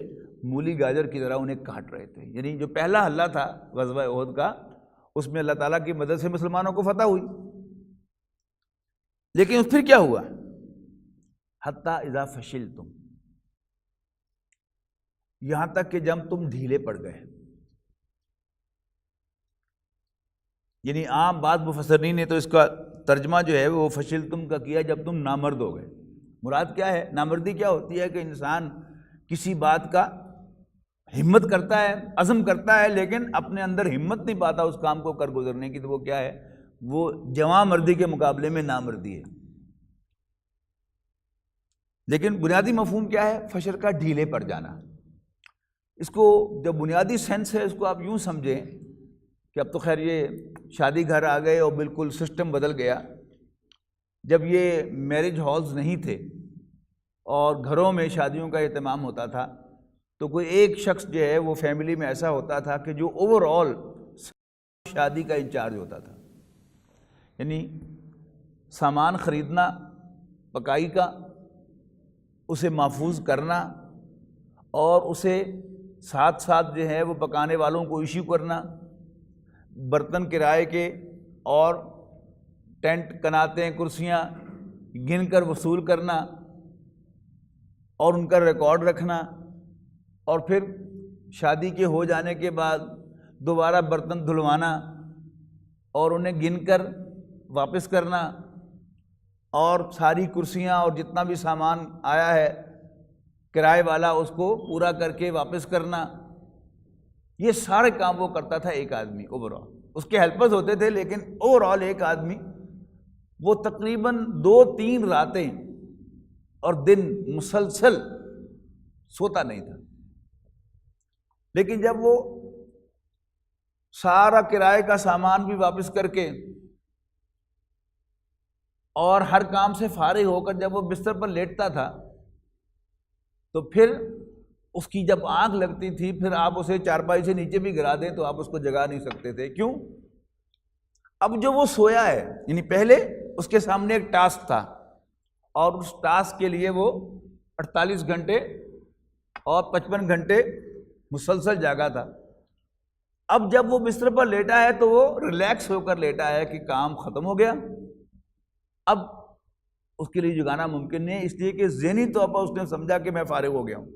مولی گاجر کی طرح انہیں کاٹ رہے تھے۔ یعنی جو پہلا حملہ تھا غزوہ احد کا، اس میں اللہ تعالیٰ کی مدد سے مسلمانوں کو فتح ہوئی، لیکن پھر کیا ہوا؟ حتیٰ اذا فشلتم، یہاں تک کہ جب تم ڈھیلے پڑ گئے۔ یعنی عام بعض مفسرین نے تو اس کا ترجمہ جو ہے وہ فشلتم کا کیا جب تم نامرد ہو گئے۔ مراد کیا ہے؟ نامردی کیا ہوتی ہے کہ انسان کسی بات کا ہمت کرتا ہے، عزم کرتا ہے، لیکن اپنے اندر ہمت نہیں پاتا اس کام کو کر گزرنے کی، تو وہ کیا ہے؟ وہ جواں مردی کے مقابلے میں نامردی ہے۔ لیکن بنیادی مفہوم کیا ہے؟ فشل کا ڈھیلے پڑ جانا۔ اس کو جو بنیادی سینس ہے اس کو آپ یوں سمجھیں کہ اب تو خیر یہ شادی گھر آ گئے اور بالکل سسٹم بدل گیا۔ جب یہ میرج ہالز نہیں تھے اور گھروں میں شادیوں کا اہتمام ہوتا تھا تو کوئی ایک شخص جو ہے وہ فیملی میں ایسا ہوتا تھا کہ جو اوور آل شادی کا انچارج ہوتا تھا، یعنی سامان خریدنا، پکائی کا، اسے محفوظ کرنا اور اسے ساتھ ساتھ جو ہے وہ پکانے والوں کو ایشو کرنا، برتن کرائے کے اور ٹینٹ کناتے کرسیاں گن کر وصول کرنا اور ان کا ریکارڈ رکھنا، اور پھر شادی کے ہو جانے کے بعد دوبارہ برتن دھلوانا اور انہیں گن کر واپس کرنا، اور ساری کرسیاں اور جتنا بھی سامان آیا ہے کرائے والا اس کو پورا کر کے واپس کرنا۔ یہ سارے کام وہ کرتا تھا ایک آدمی اوور آل، اس کے ہیلپرز ہوتے تھے لیکن اوور آل ایک آدمی وہ تقریباً 2-3 راتیں اور دن مسلسل سوتا نہیں تھا۔ لیکن جب وہ سارا کرائے کا سامان بھی واپس کر کے اور ہر کام سے فارغ ہو کر جب وہ بستر پر لیٹتا تھا تو پھر اس کی جب آنکھ لگتی تھی، پھر آپ اسے چارپائی سے نیچے بھی گرا دیں تو آپ اس کو جگا نہیں سکتے تھے۔ کیوں؟ اب جو وہ سویا ہے، یعنی پہلے اس کے سامنے ایک ٹاسک تھا اور اس ٹاسک کے لیے وہ 48 گھنٹے اور 55 گھنٹے مسلسل جاگا تھا۔ اب جب وہ بستر پر لیٹا ہے تو وہ ریلیکس ہو کر لیٹا ہے کہ کام ختم ہو گیا، اب اس کے لیے جگانا ممکن نہیں ہے، اس لیے کہ ذہنی طور پر اس نے سمجھا کہ میں فارغ ہو گیا ہوں۔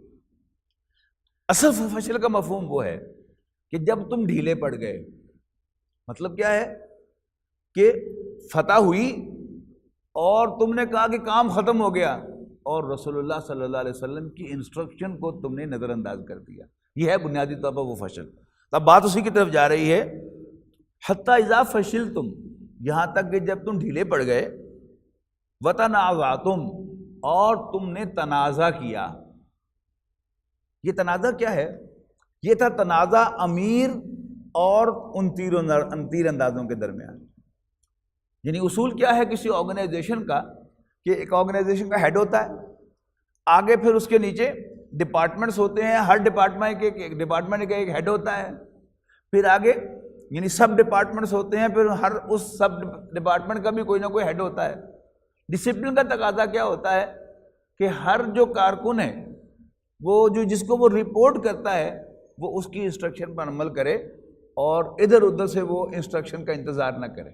اصل فشل کا مفہوم وہ ہے کہ جب تم ڈھیلے پڑ گئے، مطلب کیا ہے کہ فتح ہوئی اور تم نے کہا کہ کام ختم ہو گیا اور رسول اللہ صلی اللہ علیہ وسلم کی انسٹرکشن کو تم نے نظر انداز کر دیا، یہ ہے بنیادی طور پر وہ فشل۔ اب بات اسی کی طرف جا رہی ہے، حتی اذا فشلتم، یہاں تک کہ جب تم ڈھیلے پڑ گئے، وتنازعتم، اور تم نے تنازع کیا۔ یہ تنازع کیا ہے؟ یہ تھا تنازع امیر اور ان تیر اندازوں کے درمیان۔ یعنی اصول کیا ہے کسی آرگنائزیشن کا کہ ایک آرگنائزیشن کا ہیڈ ہوتا ہے، آگے پھر اس کے نیچے ڈپارٹمنٹس ہوتے ہیں، ہر ڈپارٹمنٹ کا ایک ہیڈ ہوتا ہے، پھر آگے یعنی سب ڈپارٹمنٹس ہوتے ہیں، پھر ہر اس سب ڈپارٹمنٹ کا بھی کوئی نہ کوئی ہیڈ ہوتا ہے۔ ڈسپلن کا تقاضا کیا ہوتا ہے کہ ہر جو کارکن ہے وہ جس کو وہ رپورٹ کرتا ہے وہ اس کی انسٹرکشن پر عمل کرے اور ادھر ادھر سے وہ انسٹرکشن کا انتظار نہ کرے۔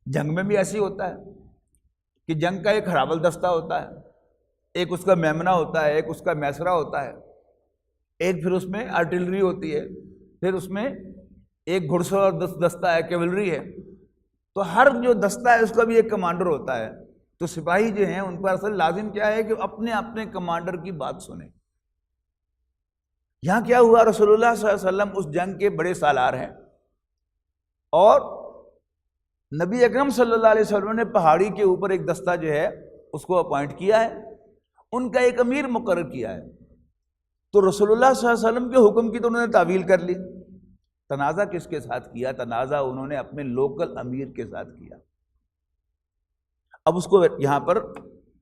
جنگ میں بھی ایسی ہوتا ہے کہ جنگ کا ایک ہراول دستہ ہوتا ہے، ایک اس کا میمنہ ہوتا ہے، ایک اس کا میسرہ ہوتا ہے، ایک پھر اس میں آرٹلری ہوتی ہے، پھر اس میں ایک گھڑ سوار دستہ ہے، کیولری ہے، تو ہر جو دستہ ہے اس کا بھی ایک کمانڈر ہوتا ہے۔ تو سپاہی جو ہیں ان پر اصل لازم کیا ہے کہ اپنے اپنے کمانڈر کی بات سنیں۔ یہاں کیا ہوا، رسول اللہ صلی اللہ علیہ وسلم اس جنگ کے بڑے سالار ہیں اور نبی اکرم صلی اللہ علیہ وسلم نے پہاڑی کے اوپر ایک دستہ جو ہے اس کو اپوائنٹ کیا ہے، ان کا ایک امیر مقرر کیا ہے۔ تو رسول اللہ صلی اللہ علیہ وسلم کے حکم کی تو انہوں نے تعویل کر لی۔ تنازع کس کے ساتھ کیا؟ تنازع انہوں نے اپنے لوکل امیر کے ساتھ کیا۔ اب اس کو یہاں پر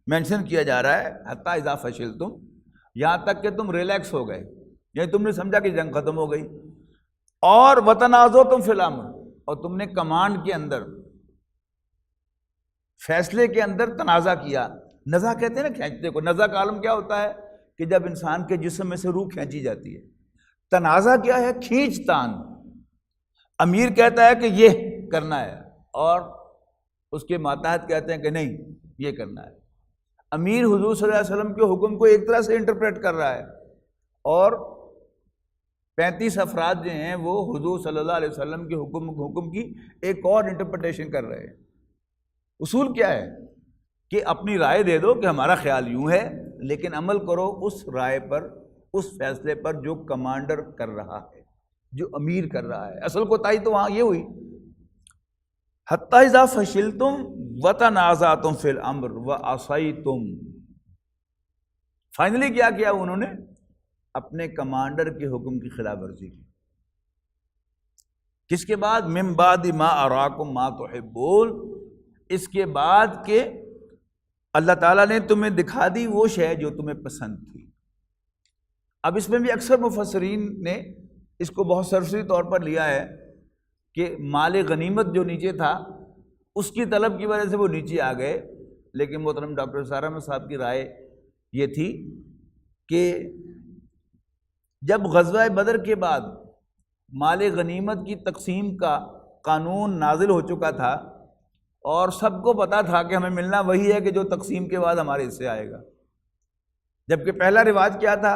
مینشن کیا جا رہا ہے، حتی اذا فشلتم، یہاں تک کہ تم ریلیکس ہو گئے، یعنی تم نے سمجھا کہ جنگ ختم ہو گئی، اور وتنازعتم فی الامر، اور تم نے کمانڈ کے اندر، فیصلے کے اندر تنازع کیا۔ نزع کہتے ہیں نا کھینچتے کو، نزع کا عالم کیا ہوتا ہے کہ جب انسان کے جسم میں سے روح کھینچی جاتی ہے۔ تنازع کیا ہے؟ کھینچ تان۔ امیر کہتا ہے کہ یہ کرنا ہے اور اس کے ماتحت کہتے ہیں کہ نہیں یہ کرنا ہے۔ امیر حضور صلی اللہ علیہ وسلم کے حکم کو ایک طرح سے انٹرپریٹ کر رہا ہے اور 35 افراد جو ہیں وہ حضور صلی اللہ علیہ وسلم کے حکم کی ایک اور انٹرپریٹیشن کر رہے ہیں۔ اصول کیا ہے کہ اپنی رائے دے دو کہ ہمارا خیال یوں ہے، لیکن عمل کرو اس رائے پر، اس فیصلے پر جو کمانڈر کر رہا ہے، جو امیر کر رہا ہے۔ اصل کوتاہی تو وہاں یہ ہوئی، حتی اذا فشلتم وتنازعتم فی الامر وعصیتم۔ فائنلی کیا کیا انہوں نے؟ اپنے کمانڈر کے حکم کی خلاف ورزی کی۔ کس کے بعد؟ من بعد ما اراکم ما تحبون، اس کے بعد کہ اللہ تعالیٰ نے تمہیں دکھا دی وہ شے جو تمہیں پسند تھی۔ اب اس میں بھی اکثر مفسرین نے اس کو بہت سرسری طور پر لیا ہے کہ مال غنیمت جو نیچے تھا اس کی طلب کی وجہ سے وہ نیچے آ گئے، لیکن محترم ڈاکٹر سارا احمد صاحب کی رائے یہ تھی کہ جب غزوہ بدر کے بعد مال غنیمت کی تقسیم کا قانون نازل ہو چکا تھا اور سب کو پتہ تھا کہ ہمیں ملنا وہی ہے کہ جو تقسیم کے بعد ہمارے حصے آئے گا، جبکہ پہلا رواج کیا تھا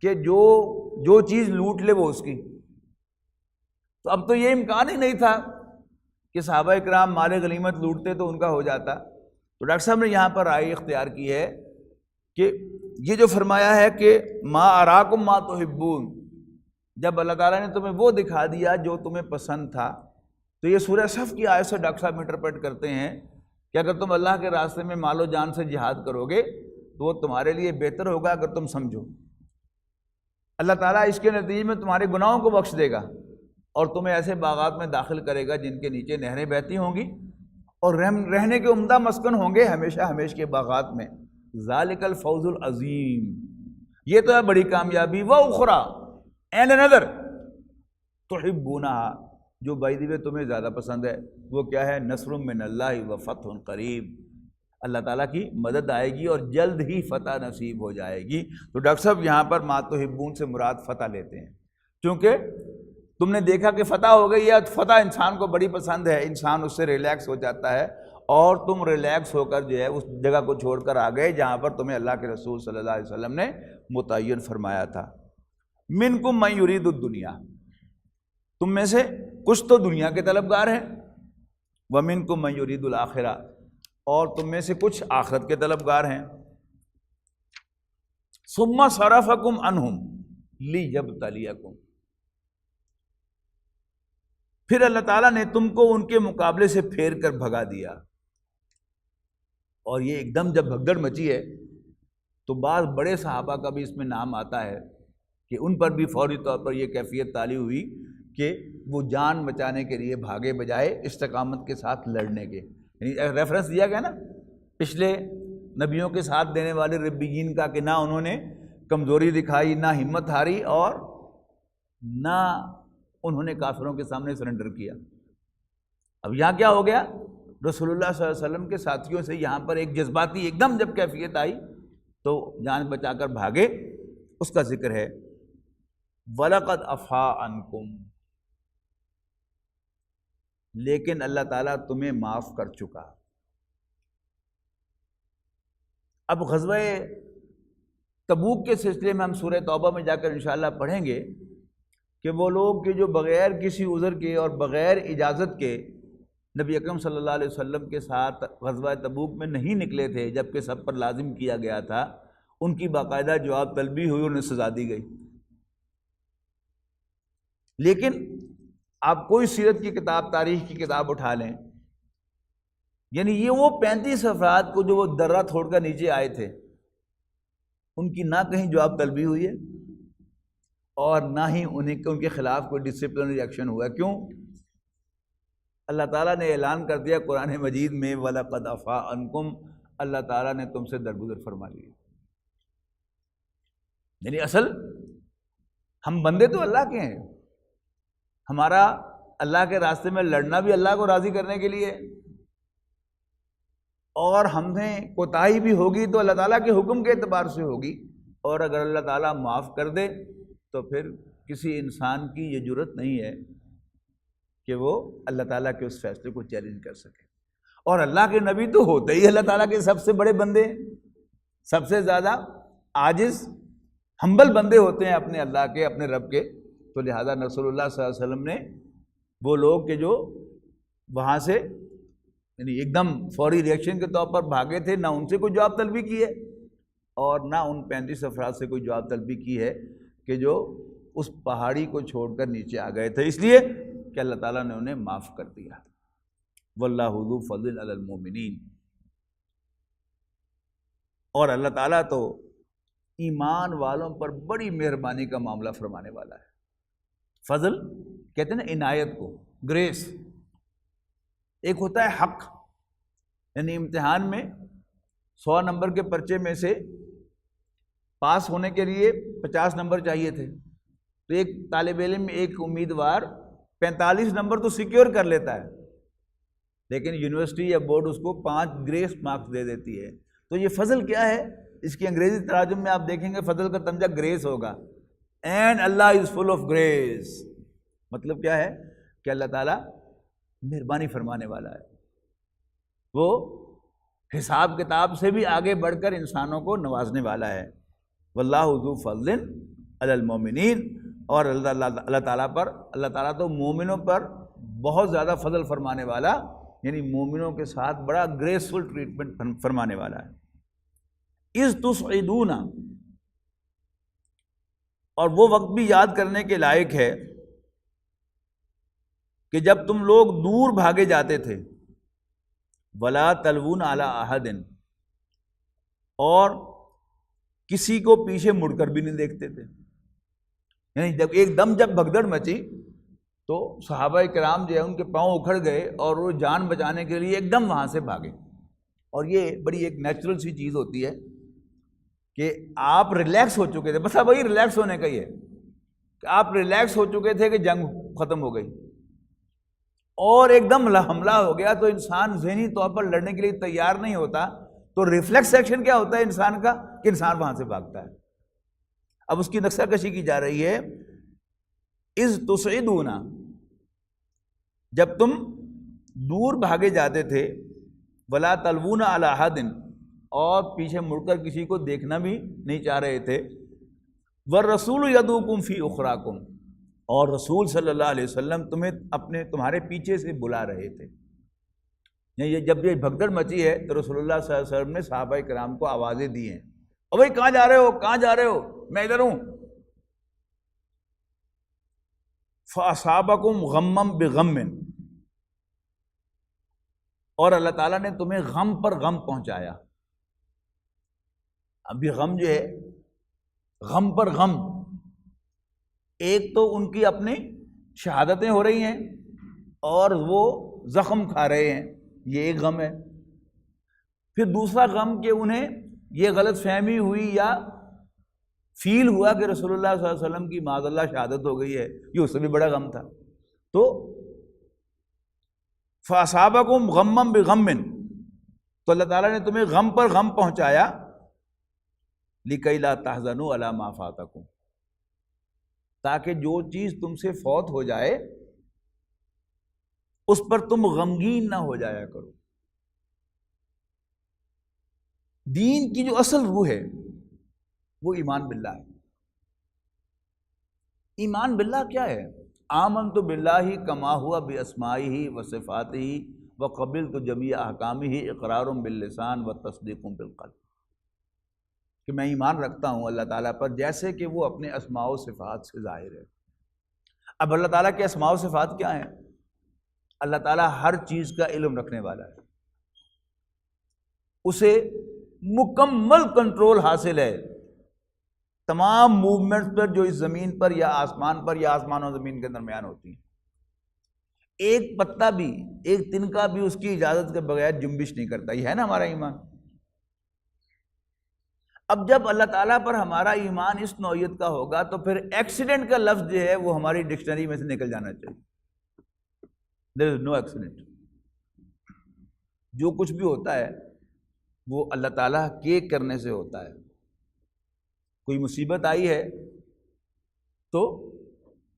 کہ جو چیز لوٹ لے وہ اس کی، تو اب تو یہ امکان ہی نہیں تھا کہ صحابہ کرام مال غنیمت لوٹتے تو ان کا ہو جاتا۔ تو ڈاکٹر صاحب نے یہاں پر رائے اختیار کی ہے کہ یہ جو فرمایا ہے کہ ما اراکم ما تحبون، جب اللہ تعالیٰ نے تمہیں وہ دکھا دیا جو تمہیں پسند تھا، تو یہ سورہ صف کی آیت سے ڈاکٹر صاحب انٹرپریٹ کرتے ہیں کہ اگر تم اللہ کے راستے میں مال و جان سے جہاد کرو گے تو وہ تمہارے لیے بہتر ہوگا اگر تم سمجھو۔ اللہ تعالیٰ اس کے نتیجے میں تمہارے گناہوں کو بخش دے گا اور تمہیں ایسے باغات میں داخل کرے گا جن کے نیچے نہریں بہتی ہوں گی اور رہنے کے عمدہ مسکن ہوں گے ہمیشہ ہمیشہ کے باغات میں۔ ذالک الفوز العظیم، یہ تو ہے بڑی کامیابی۔ وَأُخْرَى اینڈ another تحبونہا، جو بائی دی وے تمہیں زیادہ پسند ہے، وہ کیا ہے؟ نصر من اللہ وفتح قریب، اللہ تعالیٰ کی مدد آئے گی اور جلد ہی فتح نصیب ہو جائے گی۔ تو ڈاکٹر صاحب یہاں پر ما تحبون سے مراد فتح لیتے ہیں، کیونکہ تم نے دیکھا کہ فتح ہو گئی ہے، فتح انسان کو بڑی پسند ہے، انسان اس سے ریلیکس ہو جاتا ہے، اور تم ریلیکس ہو کر جو ہے اس جگہ کو چھوڑ کر آ گئے جہاں پر تمہیں اللہ کے رسول صلی اللہ علیہ وسلم نے متعین فرمایا تھا۔ منکم من یرید الدنیا، تم میں سے کچھ تو دنیا کے طلبگار ہیں، ومنکم من یرید الآخرہ، اور تم میں سے کچھ آخرت کے طلبگار ہیں۔ ثم صرفکم عنہم لیبتلیکم، پھر اللہ تعالیٰ نے تم کو ان کے مقابلے سے پھیر کر بھگا دیا، اور یہ ایک دم جب بھگدڑ مچی ہے تو بعض بڑے صحابہ کا بھی اس میں نام آتا ہے کہ ان پر بھی فوری طور پر یہ کیفیت تالی ہوئی کہ وہ جان بچانے کے لیے بھاگے بجائے استقامت کے ساتھ لڑنے کے۔ یعنی ریفرنس دیا گیا نا پچھلے نبیوں کے ساتھ دینے والے ربیین کا کہ نہ انہوں نے کمزوری دکھائی، نہ ہمت ہاری، اور نہ انہوں نے کافروں کے سامنے سرنڈر کیا۔ اب یہاں کیا ہو گیا؟ رسول اللہ صلی اللہ علیہ وسلم کے ساتھیوں سے یہاں پر ایک جذباتی ایک دم جب کیفیت آئی تو جان بچا کر بھاگے، اس کا ذکر ہے۔ وَلَقَدْ عَفَا عَنْكُمْ، لیکن اللہ تعالیٰ تمہیں معاف کر چکا۔ اب غزوہ تبوک کے سلسلے میں ہم سورہ توبہ میں جا کر انشاءاللہ پڑھیں گے کہ وہ لوگ کہ جو بغیر کسی عذر کے اور بغیر اجازت کے نبی اکرم صلی اللہ علیہ وسلم کے ساتھ غزوہ تبوک میں نہیں نکلے تھے، جبکہ سب پر لازم کیا گیا تھا، ان کی باقاعدہ جواب طلبی ہوئی اور انہیں سزا دی گئی۔ لیکن آپ کوئی سیرت کی کتاب، تاریخ کی کتاب اٹھا لیں، یعنی یہ وہ 35 افراد کو جو وہ درہ چھوڑ کر نیچے آئے تھے، ان کی نہ کہیں جواب طلبی ہوئی ہے اور نہ ہی ان کے خلاف کوئی ڈسپلنری ایکشن ہوا ہے۔ کیوں؟ اللہ تعالیٰ نے اعلان کر دیا قرآن مجید میں وَلَقَدْ عَفَا عَنْكُمْ، اللہ تعالیٰ نے تم سے درگزر فرما لیا۔ یعنی اصل ہم بندے تو اللہ کے ہیں، ہمارا اللہ کے راستے میں لڑنا بھی اللہ کو راضی کرنے کے لیے، اور ہم نے کوتاہی بھی ہوگی تو اللہ تعالیٰ کے حکم کے اعتبار سے ہوگی، اور اگر اللہ تعالیٰ معاف کر دے تو پھر کسی انسان کی یہ جرت نہیں ہے کہ وہ اللہ تعالیٰ کے اس فیصلے کو چیلنج کر سکے۔ اور اللہ کے نبی تو ہوتے ہی اللہ تعالیٰ کے سب سے بڑے بندے ہیں، سب سے زیادہ عاجز ہمبل بندے ہوتے ہیں اپنے اللہ کے، اپنے رب کے۔ تو لہذا رسول اللہ صلی اللہ علیہ وسلم نے وہ لوگ کہ جو وہاں سے یعنی ایک دم فوری ریئیکشن کے طور پر بھاگے تھے، نہ ان سے کوئی جواب طلبی کی ہے اور نہ ان 35 افراد سے کوئی جواب طلبی کی ہے کہ جو اس پہاڑی کو چھوڑ کر نیچے آ گئے تھے، اس لیے کہ اللہ تعالیٰ نے انہیں معاف کر دیا۔ واللہ ذو فضل علی المؤمنین، اور اللہ تعالیٰ تو ایمان والوں پر بڑی مہربانی کا معاملہ فرمانے والا ہے۔ فضل کہتے ہیں نا عنایت کو، گریس۔ ایک ہوتا ہے حق، یعنی امتحان میں 100 نمبر کے پرچے میں سے پاس ہونے کے لیے 50 نمبر چاہیے تھے، تو ایک طالب علم، ایک امیدوار 45 نمبر تو سیکیور کر لیتا ہے، لیکن یونیورسٹی یا بورڈ اس کو 5 گریس مارکس دے دیتی ہے۔ تو یہ فضل کیا ہے؟ اس کی انگریزی تراجم میں آپ دیکھیں گے فضل کا ترجمہ گریس ہوگا، and Allah is full of grace. مطلب کیا ہے کہ اللہ تعالیٰ مہربانی فرمانے والا ہے، وہ حساب کتاب سے بھی آگے بڑھ کر انسانوں کو نوازنے والا ہے. واللہ ذو فضل علی المومنین، اور اللہ تعالیٰ تو مومنوں پر بہت زیادہ فضل فرمانے والا، یعنی مومنوں کے ساتھ بڑا گریسفل ٹریٹمنٹ فرمانے والا ہے. اذ تصعدون، اور وہ وقت بھی یاد کرنے کے لائق ہے کہ جب تم لوگ دور بھاگے جاتے تھے. ولا تلوون علی احد، اور کسی کو پیچھے مڑ کر بھی نہیں دیکھتے تھے. یعنی جب ایک دم جب بھگدڑ مچی تو صحابہ کرام جو ہے ان کے پاؤں اکھڑ گئے اور وہ جان بچانے کے لیے ایک دم وہاں سے بھاگے. اور یہ بڑی ایک نیچرل سی چیز ہوتی ہے کہ آپ ریلیکس ہو چکے تھے، بس اب وہی ریلیکس ہونے کا ہی ہے کہ آپ ریلیکس ہو چکے تھے کہ جنگ ختم ہو گئی اور ایک دم حملہ ہو گیا، تو انسان ذہنی طور پر لڑنے کے لیے تیار نہیں ہوتا، تو ریفلیکس ایکشن کیا ہوتا ہے انسان کا کہ انسان وہاں سے بھاگتا ہے. اب اس کی نقشہ کشی کی جا رہی ہے. اذ تصعدون، جب تم دور بھاگے جاتے تھے. ولا تلوون علی احد، اور پیچھے مڑ کر کسی کو دیکھنا بھی نہیں چاہ رہے تھے. والرسول یدعوکم فی اخراکم، اور رسول صلی اللہ علیہ وسلم تمہارے پیچھے سے بلا رہے تھے. یہ جب یہ بھگدڑ مچی ہے تو رسول اللہ صلی اللہ علیہ وسلم نے صحابہ کرام کو آوازیں دی ہیں، اور بھائی کہاں جا رہے ہو، کہاں جا رہے ہو، میں ادھر ہوں. فَأَصَابَكُمْ غَمًّا بِغَمٍّ، اور اللہ تعالیٰ نے تمہیں غم پر غم پہنچایا. ابھی غم جو ہے، غم پر غم، ایک تو ان کی اپنی شہادتیں ہو رہی ہیں اور وہ زخم کھا رہے ہیں، یہ ایک غم ہے. پھر دوسرا غم کہ انہیں یہ غلط فہمی ہوئی یا فیل ہوا کہ رسول اللہ صلی اللہ علیہ وسلم کی معاذ اللہ شہادت ہو گئی ہے، یہ اس سے بھی بڑا غم تھا. تو فَأَصَابَكُمْ غَمًّا بِغَمٍّ، تو اللہ تعالیٰ نے تمہیں غم پر غم پہنچایا. لِكَيْ لَا تَحْزَنُوا عَلَىٰ مَا فَاتَكُمْ، تاکہ جو چیز تم سے فوت ہو جائے اس پر تم غمگین نہ ہو جایا کرو. دین کی جو اصل روح ہے وہ ایمان باللہ ہے. ایمان باللہ کیا ہے؟ آمنت باللہ کما ہوا باسمائہ وصفاتہ وقبلت جمیع احکامہ اقرار باللسان وتصدیق بالقلب، کہ میں ایمان رکھتا ہوں اللہ تعالیٰ پر جیسے کہ وہ اپنے اسماء و صفات سے ظاہر ہے. اب اللہ تعالیٰ کے اسماء و صفات کیا ہیں؟ اللہ تعالیٰ ہر چیز کا علم رکھنے والا ہے، اسے مکمل کنٹرول حاصل ہے تمام موومنٹس پر جو اس زمین پر یا آسمان پر یا آسمان و زمین کے درمیان ہوتی ہیں. ایک پتا بھی، ایک تنکا بھی اس کی اجازت کے بغیر جنبش نہیں کرتا. یہ ہے نا ہمارا ایمان. اب جب اللہ تعالیٰ پر ہمارا ایمان اس نوعیت کا ہوگا تو پھر ایکسیڈنٹ کا لفظ جو ہے وہ ہماری ڈکشنری میں سے نکل جانا چاہیے. There is no accident. جو کچھ بھی ہوتا ہے وہ اللہ تعالیٰ کے کرنے سے ہوتا ہے. کوئی مصیبت آئی ہے تو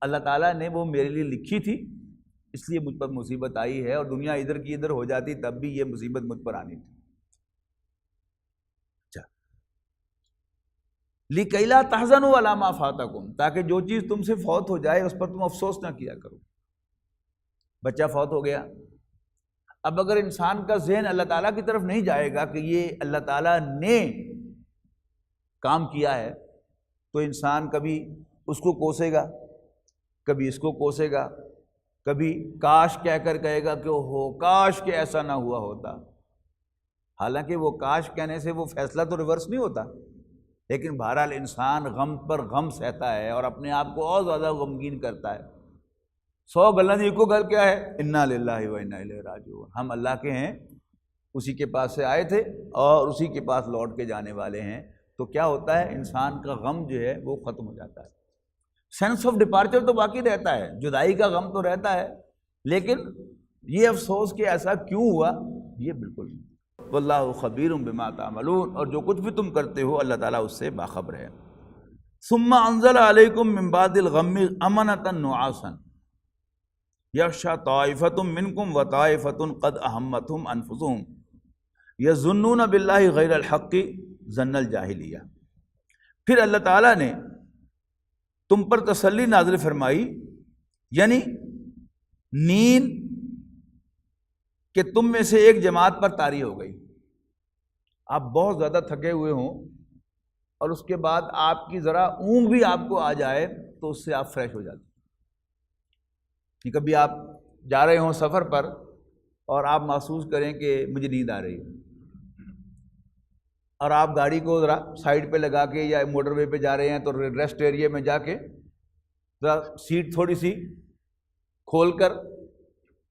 اللہ تعالیٰ نے وہ میرے لیے لکھی تھی، اس لیے مجھ پر مصیبت آئی ہے، اور دنیا ادھر کی ادھر ہو جاتی تب بھی یہ مصیبت مجھ پر آنی تھی. لِكَيْ لَا تَحْزَنُوا عَلَىٰ مَا فَاتَكُمْ، تاکہ جو چیز تم سے فوت ہو جائے اس پر تم افسوس نہ کیا کرو. بچہ فوت ہو گیا، اب اگر انسان کا ذہن اللہ تعالیٰ کی طرف نہیں جائے گا کہ یہ اللہ تعالیٰ نے کام کیا ہے، تو انسان کبھی اس کو کوسے گا، کبھی اس کو کوسے گا، کبھی کاش کہہ کر کہے گا کہ ہو کاش کہ ایسا نہ ہوا ہوتا. حالانکہ وہ کاش کہنے سے وہ فیصلہ تو ریورس نہیں ہوتا، لیکن بہرحال انسان غم پر غم سہتا ہے اور اپنے آپ کو اور زیادہ غمگین کرتا ہے. 100 گلاں دی کو گل کیا ہے؟ انا للہ و انا الیہ راجعون. ہم اللہ کے ہیں، اسی کے پاس سے آئے تھے اور اسی کے پاس لوٹ کے جانے والے ہیں. تو کیا ہوتا ہے؟ انسان کا غم جو ہے وہ ختم ہو جاتا ہے. سینس آف ڈپارچر تو باقی رہتا ہے، جدائی کا غم تو رہتا ہے، لیکن یہ افسوس کہ ایسا کیوں ہوا یہ بالکل نہیں. واللہ خبیر بما تعملون، اور جو کچھ بھی تم کرتے ہو اللہ تعالیٰ اس سے باخبر ہے. ثم انزل علیکم من بعد الغم امنۃ نعاسا یغشی طائفۃ منکم وطائفۃ قد اہمتہم انفسہم یظنون باللہ غیر الحق ظن الجاہلیہ۔ پھر اللہ تعالیٰ نے تم پر تسلی نازل فرمائی، یعنی نیند کہ تم میں سے ایک جماعت پر طاری ہو گئی، آپ بہت زیادہ تھکے ہوئے ہوں اور اس کے بعد آپ کی ذرا اونگ بھی آپ کو آ جائے تو اس سے آپ فریش ہو جاتے ہیں۔ کبھی آپ جا رہے ہوں سفر پر اور آپ محسوس کریں کہ مجھے نیند آ رہی ہے، اور آپ گاڑی کو ذرا سائڈ پہ لگا کے یا موٹر وے پہ جا رہے ہیں تو ریسٹ ایریا میں جا کے ذرا سیٹ تھوڑی سی کھول کر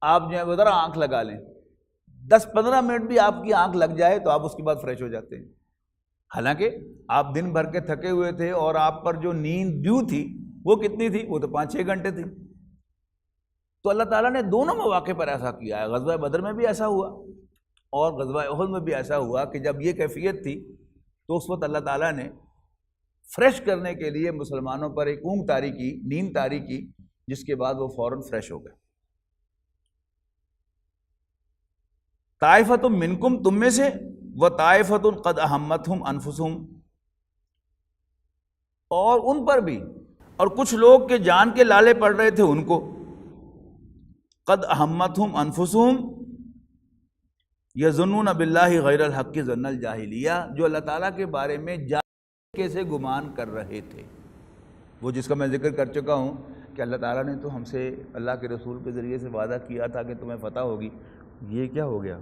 آپ جو ہے وہ ذرا آنکھ لگا لیں، 10-15 منٹ بھی آپ کی آنکھ لگ جائے تو آپ اس کے بعد فریش ہو جاتے ہیں۔ حالانکہ آپ دن بھر کے تھکے ہوئے تھے اور آپ پر جو نیند ڈیو تھی وہ کتنی تھی؟ وہ تو 5-6 گھنٹے تھی۔ تو اللہ تعالیٰ نے دونوں مواقع پر ایسا کیا ہے، غزوہ بدر میں بھی ایسا ہوا اور غزوہ احد میں بھی ایسا ہوا کہ جب یہ کیفیت تھی تو اس وقت اللہ تعالیٰ نے فریش کرنے کے لیے مسلمانوں پر ایک اونگ طاری کی، نیند طاری کی، جس کے بعد وہ فوراً فریش ہو گئے۔ طائفۃ منکم، تم میں سے، وطائفۃ قد اہمتہم انفسہم، اور ان پر بھی، اور کچھ لوگ کے جان کے لالے پڑ رہے تھے ان کو، قد اہمتہم انفسہم یظنون باللہ غیر الحق ظن الجاہلیہ، جو اللہ تعالیٰ کے بارے میں جاہلیت سے گمان کر رہے تھے۔ وہ جس کا میں ذکر کر چکا ہوں کہ اللہ تعالیٰ نے تو ہم سے اللہ کے رسول کے ذریعے سے وعدہ کیا تھا کہ تمہیں فتح ہوگی، یہ کیا ہو گیا؟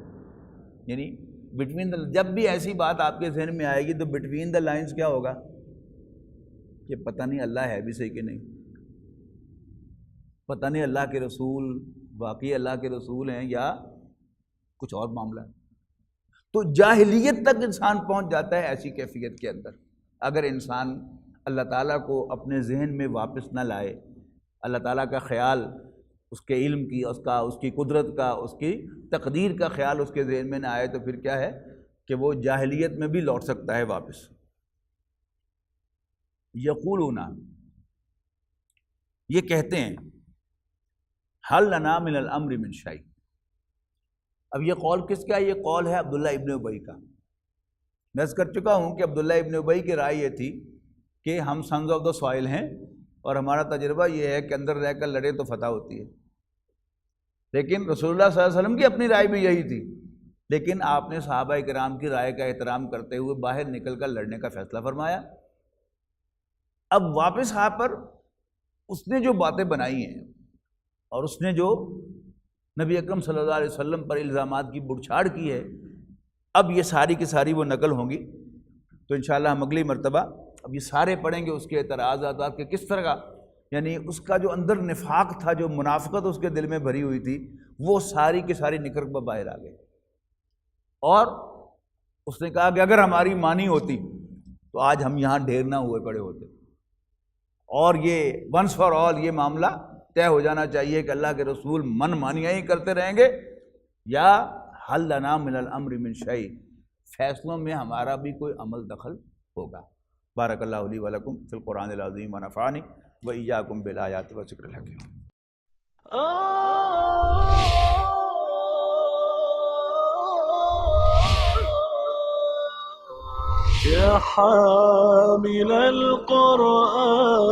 یعنی جب بھی ایسی بات آپ کے ذہن میں آئے گی تو بٹوین دا لائنز کیا ہوگا کہ پتہ نہیں اللہ ہے بھی صحیح کہ نہیں، پتہ نہیں اللہ کے رسول واقعی اللہ کے رسول ہیں یا کچھ اور معاملہ ہے۔ تو جاہلیت تک انسان پہنچ جاتا ہے ایسی کیفیت کے اندر، اگر انسان اللہ تعالیٰ کو اپنے ذہن میں واپس نہ لائے، اللہ تعالیٰ کا خیال، اس کے علم کی، اس کی قدرت کا، اس کی تقدیر کا خیال اس کے ذہن میں نہ آئے، تو پھر کیا ہے کہ وہ جاہلیت میں بھی لوٹ سکتا ہے واپس۔ یقولون، یہ کہتے ہیں، حل لنا من الامر من شیء۔ اب یہ قول کس کا ہے؟ یہ قول ہے عبداللہ ابن ابی کا۔ میں عرض کر چکا ہوں کہ عبداللہ ابن ابی کی رائے یہ تھی کہ ہم سنز آف دا سوائل ہیں اور ہمارا تجربہ یہ ہے کہ اندر رہ کر لڑے تو فتح ہوتی ہے، لیکن رسول اللہ صلی اللہ علیہ وسلم کی اپنی رائے بھی یہی تھی، لیکن آپ نے صحابہ کرام کی رائے کا احترام کرتے ہوئے باہر نکل کر لڑنے کا فیصلہ فرمایا۔ اب واپس آ پر اس نے جو باتیں بنائی ہیں اور اس نے جو نبی اکرم صلی اللہ علیہ وسلم پر الزامات کی بڑھ چھاڑ کی ہے، اب یہ ساری کی ساری وہ نقل ہوں گی، تو انشاءاللہ ہم اگلی مرتبہ اب یہ سارے پڑھیں گے اس کے اعتراضات کہ کس طرح کا، یعنی اس کا جو اندر نفاق تھا، جو منافقت اس کے دل میں بھری ہوئی تھی، وہ ساری کی ساری نکل کر باہر آ گئی۔ اور اس نے کہا کہ اگر ہماری مانی ہوتی تو آج ہم یہاں ڈھیر نہ ہوئے پڑے ہوتے، اور یہ ونس فار آل یہ معاملہ طے ہو جانا چاہیے کہ اللہ کے رسول من مانیاں ہی کرتے رہیں گے یا حل لنا من الامر من شیء، فیصلوں میں ہمارا بھی کوئی عمل دخل ہوگا۔ بارک اللہ لی ولکم فی القرآن العظیم ونفعنی وإیاکم بالآیات والذکر الحکیم۔ يا حامل القرآن